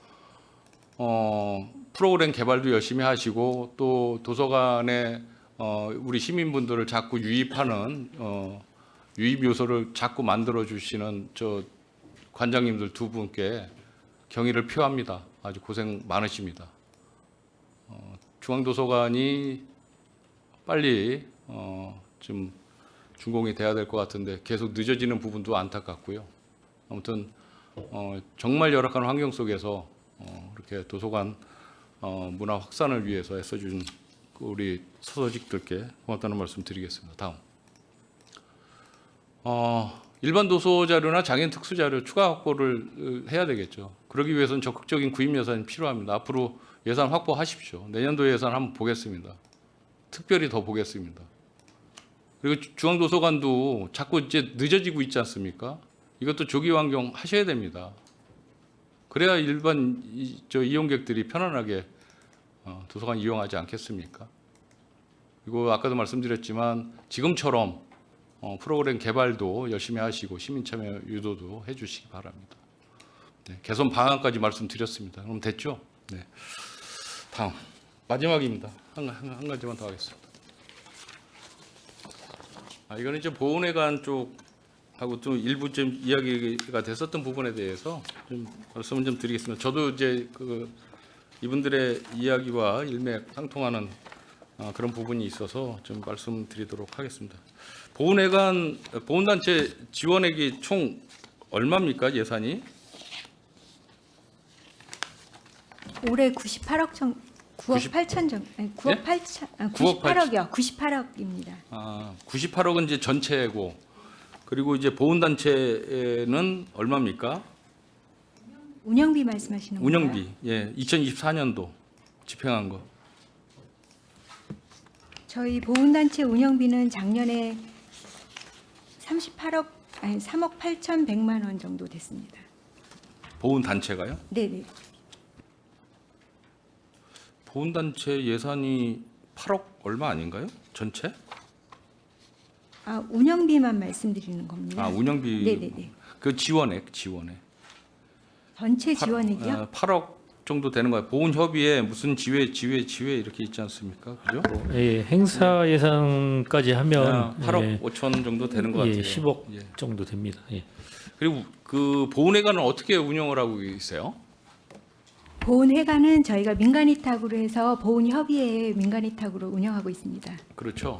프로그램 개발도 열심히 하시고 또 도서관에 우리 시민분들을 자꾸 유입하는 유입 요소를 자꾸 만들어 주시는 저 관장님들 두 분께 경의를 표합니다. 아주 고생 많으십니다. 중앙도서관이 빨리 좀 준공이 돼야 될 것 같은데 계속 늦어지는 부분도 안타깝고요. 아무튼 정말 열악한 환경 속에서 이렇게 도서관 문화 확산을 위해서 애써준 우리 소서직들께 고맙다는 말씀 드리겠습니다. 다음. 일반 도서 자료나 장애인 특수 자료 추가 확보를 해야 되겠죠. 그러기 위해서는 적극적인 구입 예산이 필요합니다. 앞으로 예산 확보하십시오. 내년도 예산 한번 보겠습니다. 특별히 더 보겠습니다. 그리고 중앙도서관도 자꾸 이제 늦어지고 있지 않습니까? 이것도 조기 환경 하셔야 됩니다. 그래야 일반 이용객들이 편안하게 도서관 이용하지 않겠습니까? 그리고 아까도 말씀드렸지만 지금처럼 프로그램 개발도 열심히 하시고 시민 참여 유도도 해주시기 바랍니다. 네, 개선 방안까지 말씀드렸습니다. 그럼 됐죠? 네. 다음 마지막입니다. 한 가지만 더 하겠습니다. 이거는 이제 보훈회관 쪽하고 좀 일부 좀 이야기가 됐었던 부분에 대해서 좀 말씀을 좀 드리겠습니다. 저도 이제 이분들의 이야기와 일맥상통하는 그런 부분이 있어서 좀 말씀드리도록 하겠습니다. 보훈회관 보훈단체 지원액이 총 얼마입니까? 예산이? 올해 98억 정도, 9억 8천 정도, 9억 예? 8천, 9억 98억이요. 98억입니다. 98억은 이제 전체고, 그리고 이제 보훈단체는 얼마입니까? 운영비 말씀하시는 건가요? 운영비, 예, 2024년도 집행한 거. 저희 보훈단체 운영비는 작년에 3억 8,100만 원 정도 됐습니다. 보훈단체가요? 네네. 보훈단체 예산이 8억 얼마 아닌가요? 전체? 운영비만 말씀드리는 겁니다. 운영비. 네네네. 그 지원액. 전체 지원액이요? 8억 정도 되는 거예요. 보훈 협의에 무슨 지회 이렇게 있지 않습니까? 그죠? 예, 행사 예산까지 하면 8억 예, 5천 정도 되는 것 같아요. 예, 10억 예. 정도 됩니다. 예. 그리고 그 보훈회관은 어떻게 운영을 하고 있어요? 보훈회관은 저희가 민간위탁으로 해서 보훈협의회 민간위탁으로 운영하고 있습니다. 그렇죠.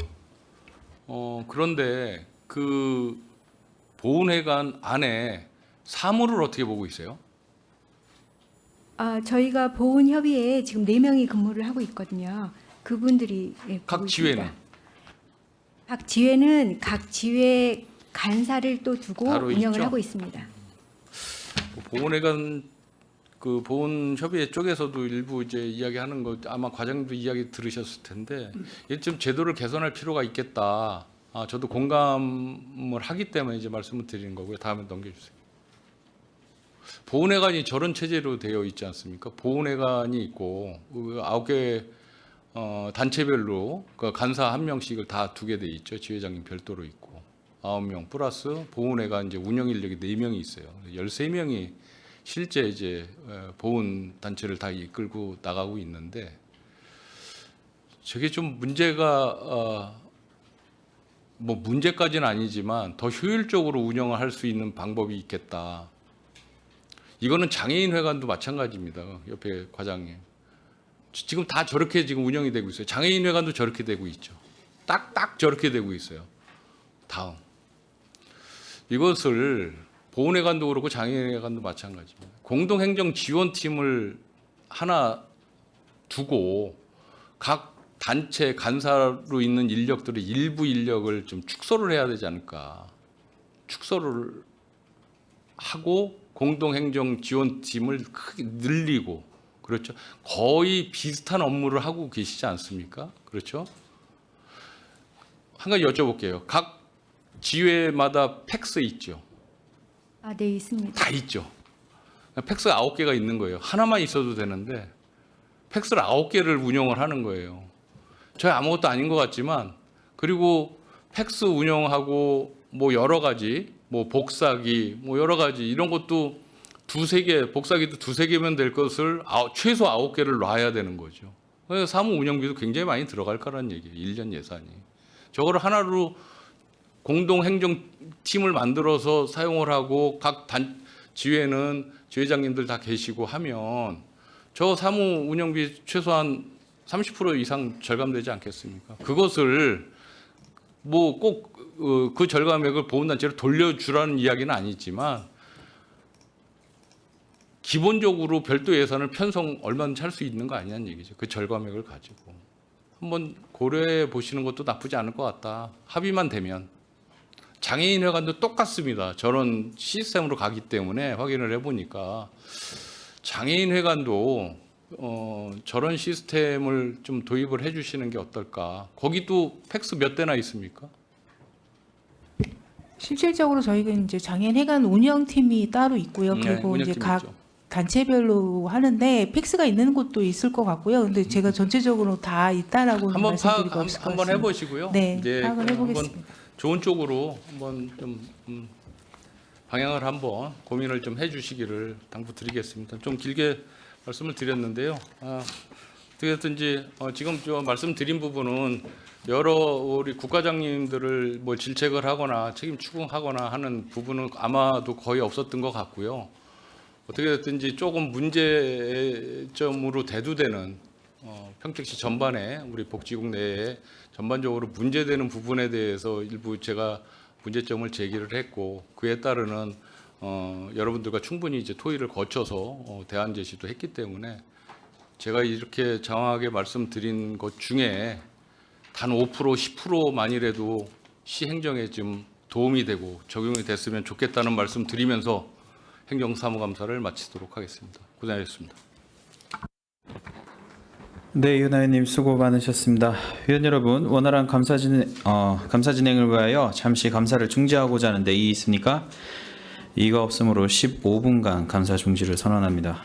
그런데 그 보훈회관 안에 사무를 어떻게 보고 있어요? 저희가 보훈협의회에 지금 4명이 근무를 하고 있거든요. 그분들이 각 보고 지회는? 있습니다. 각 지회는 각 지회 간사를 또 두고 따로 운영을 있죠? 하고 있습니다. 보훈회관 그 보훈협의회 쪽에서도 일부 이제 이야기하는 거 아마 과장님도 이야기 들으셨을 텐데 이게 좀 제도를 개선할 필요가 있겠다. 저도 공감을 하기 때문에 이제 말씀을 드리는 거고요. 다음에 넘겨주세요. 보훈회관이 저런 체제로 되어 있지 않습니까? 보훈회관이 있고 9개 단체별로 그 간사 1명씩을 다 두게 돼 있죠. 지회장님 별도로 있고 9명 플러스 보훈회관 이제 운영 인력이 4명이 있어요. 13명이 실제 이제 보훈 단체를 다 이끌고 나가고 있는데 저게 좀 문제가 뭐 문제까지는 아니지만 더 효율적으로 운영을 할 수 있는 방법이 있겠다. 이거는 장애인 회관도 마찬가지입니다. 옆에 과장님. 지금 다 저렇게 지금 운영이 되고 있어요. 장애인 회관도 저렇게 되고 있죠. 딱 저렇게 되고 있어요. 다음. 이것을 보훈회관도 그렇고 장애인회관도 마찬가지입니다. 공동행정지원팀을 하나 두고 각 단체 간사로 있는 인력들의 일부 인력을 좀 축소를 해야 되지 않을까. 축소를 하고 공동행정지원팀을 크게 늘리고 그렇죠. 거의 비슷한 업무를 하고 계시지 않습니까? 그렇죠. 한 가지 여쭤볼게요. 각 지회마다 팩스 있죠. 네, 있습니다. 다 있죠. 팩스 9개가 있는 거예요. 하나만 있어도 되는데 팩스를 9개를 운영을 하는 거예요. 저희 아무것도 아닌 것 같지만 그리고 팩스 운영하고 뭐 여러 가지 뭐 복사기 뭐 여러 가지 이런 것도 2-3개 복사기도 2-3개면 될 것을 최소 9개를 놔야 되는 거죠. 그래서 사무 운영비도 굉장히 많이 들어갈 거라는 얘기예요. 1년 예산이. 저거를 하나로 공동행정팀을 만들어서 사용을 하고 각 지회는 지회장님들 다 계시고 하면 저 사무 운영비 최소한 30% 이상 절감되지 않겠습니까? 그것을 뭐 꼭 그 절감액을 보훈단체로 돌려주라는 이야기는 아니지만 기본적으로 별도 예산을 편성 얼마든지 할 수 있는 거 아니냐는 얘기죠. 그 절감액을 가지고 한번 고려해 보시는 것도 나쁘지 않을 것 같다. 합의만 되면. 장애인 회관도 똑같습니다. 저런 시스템으로 가기 때문에 확인을 해보니까 장애인 회관도 저런 시스템을 좀 도입을 해주시는 게 어떨까. 거기도 팩스 몇 대나 있습니까? 실질적으로 저희가 이제 장애인 회관 운영팀이 따로 있고요. 그리고 이제 운영팀 각 있죠. 단체별로 하는데 팩스가 있는 곳도 있을 것 같고요. 근데 제가 전체적으로 다 있다라고는 한번 말씀드리기 파악 없을 것 한번 같습니다. 해보시고요. 네, 이제 파악을 한번 해보겠습니다. 좋은 쪽으로 한번 좀 방향을 한번 고민을 좀 해주시기를 당부드리겠습니다. 좀 길게 말씀을 드렸는데요. 어떻게든지 지금 저 말씀드린 부분은 여러 우리 국과장님들을 뭐 질책을 하거나 책임 추궁하거나 하는 부분은 아마도 거의 없었던 것 같고요. 어떻게 됐든지 조금 문제점으로 대두되는 평택시 전반에 우리 복지국 내에 전반적으로 문제되는 부분에 대해서 일부 제가 문제점을 제기를 했고 그에 따르는 여러분들과 충분히 이제 토의를 거쳐서 대안 제시도 했기 때문에 제가 이렇게 장황하게 말씀드린 것 중에 단 5% 10%만이라도 시 행정에 좀 도움이 되고 적용이 됐으면 좋겠다는 말씀 드리면서 행정사무감사를 마치도록 하겠습니다. 고생하셨습니다. 네, 이은하 의원님 수고 많으셨습니다. 위원 여러분, 원활한 감사 진행을 위하여 잠시 감사를 중지하고자 하는데 이의 있습니까? 이의가 없으므로 15분간 감사 중지를 선언합니다.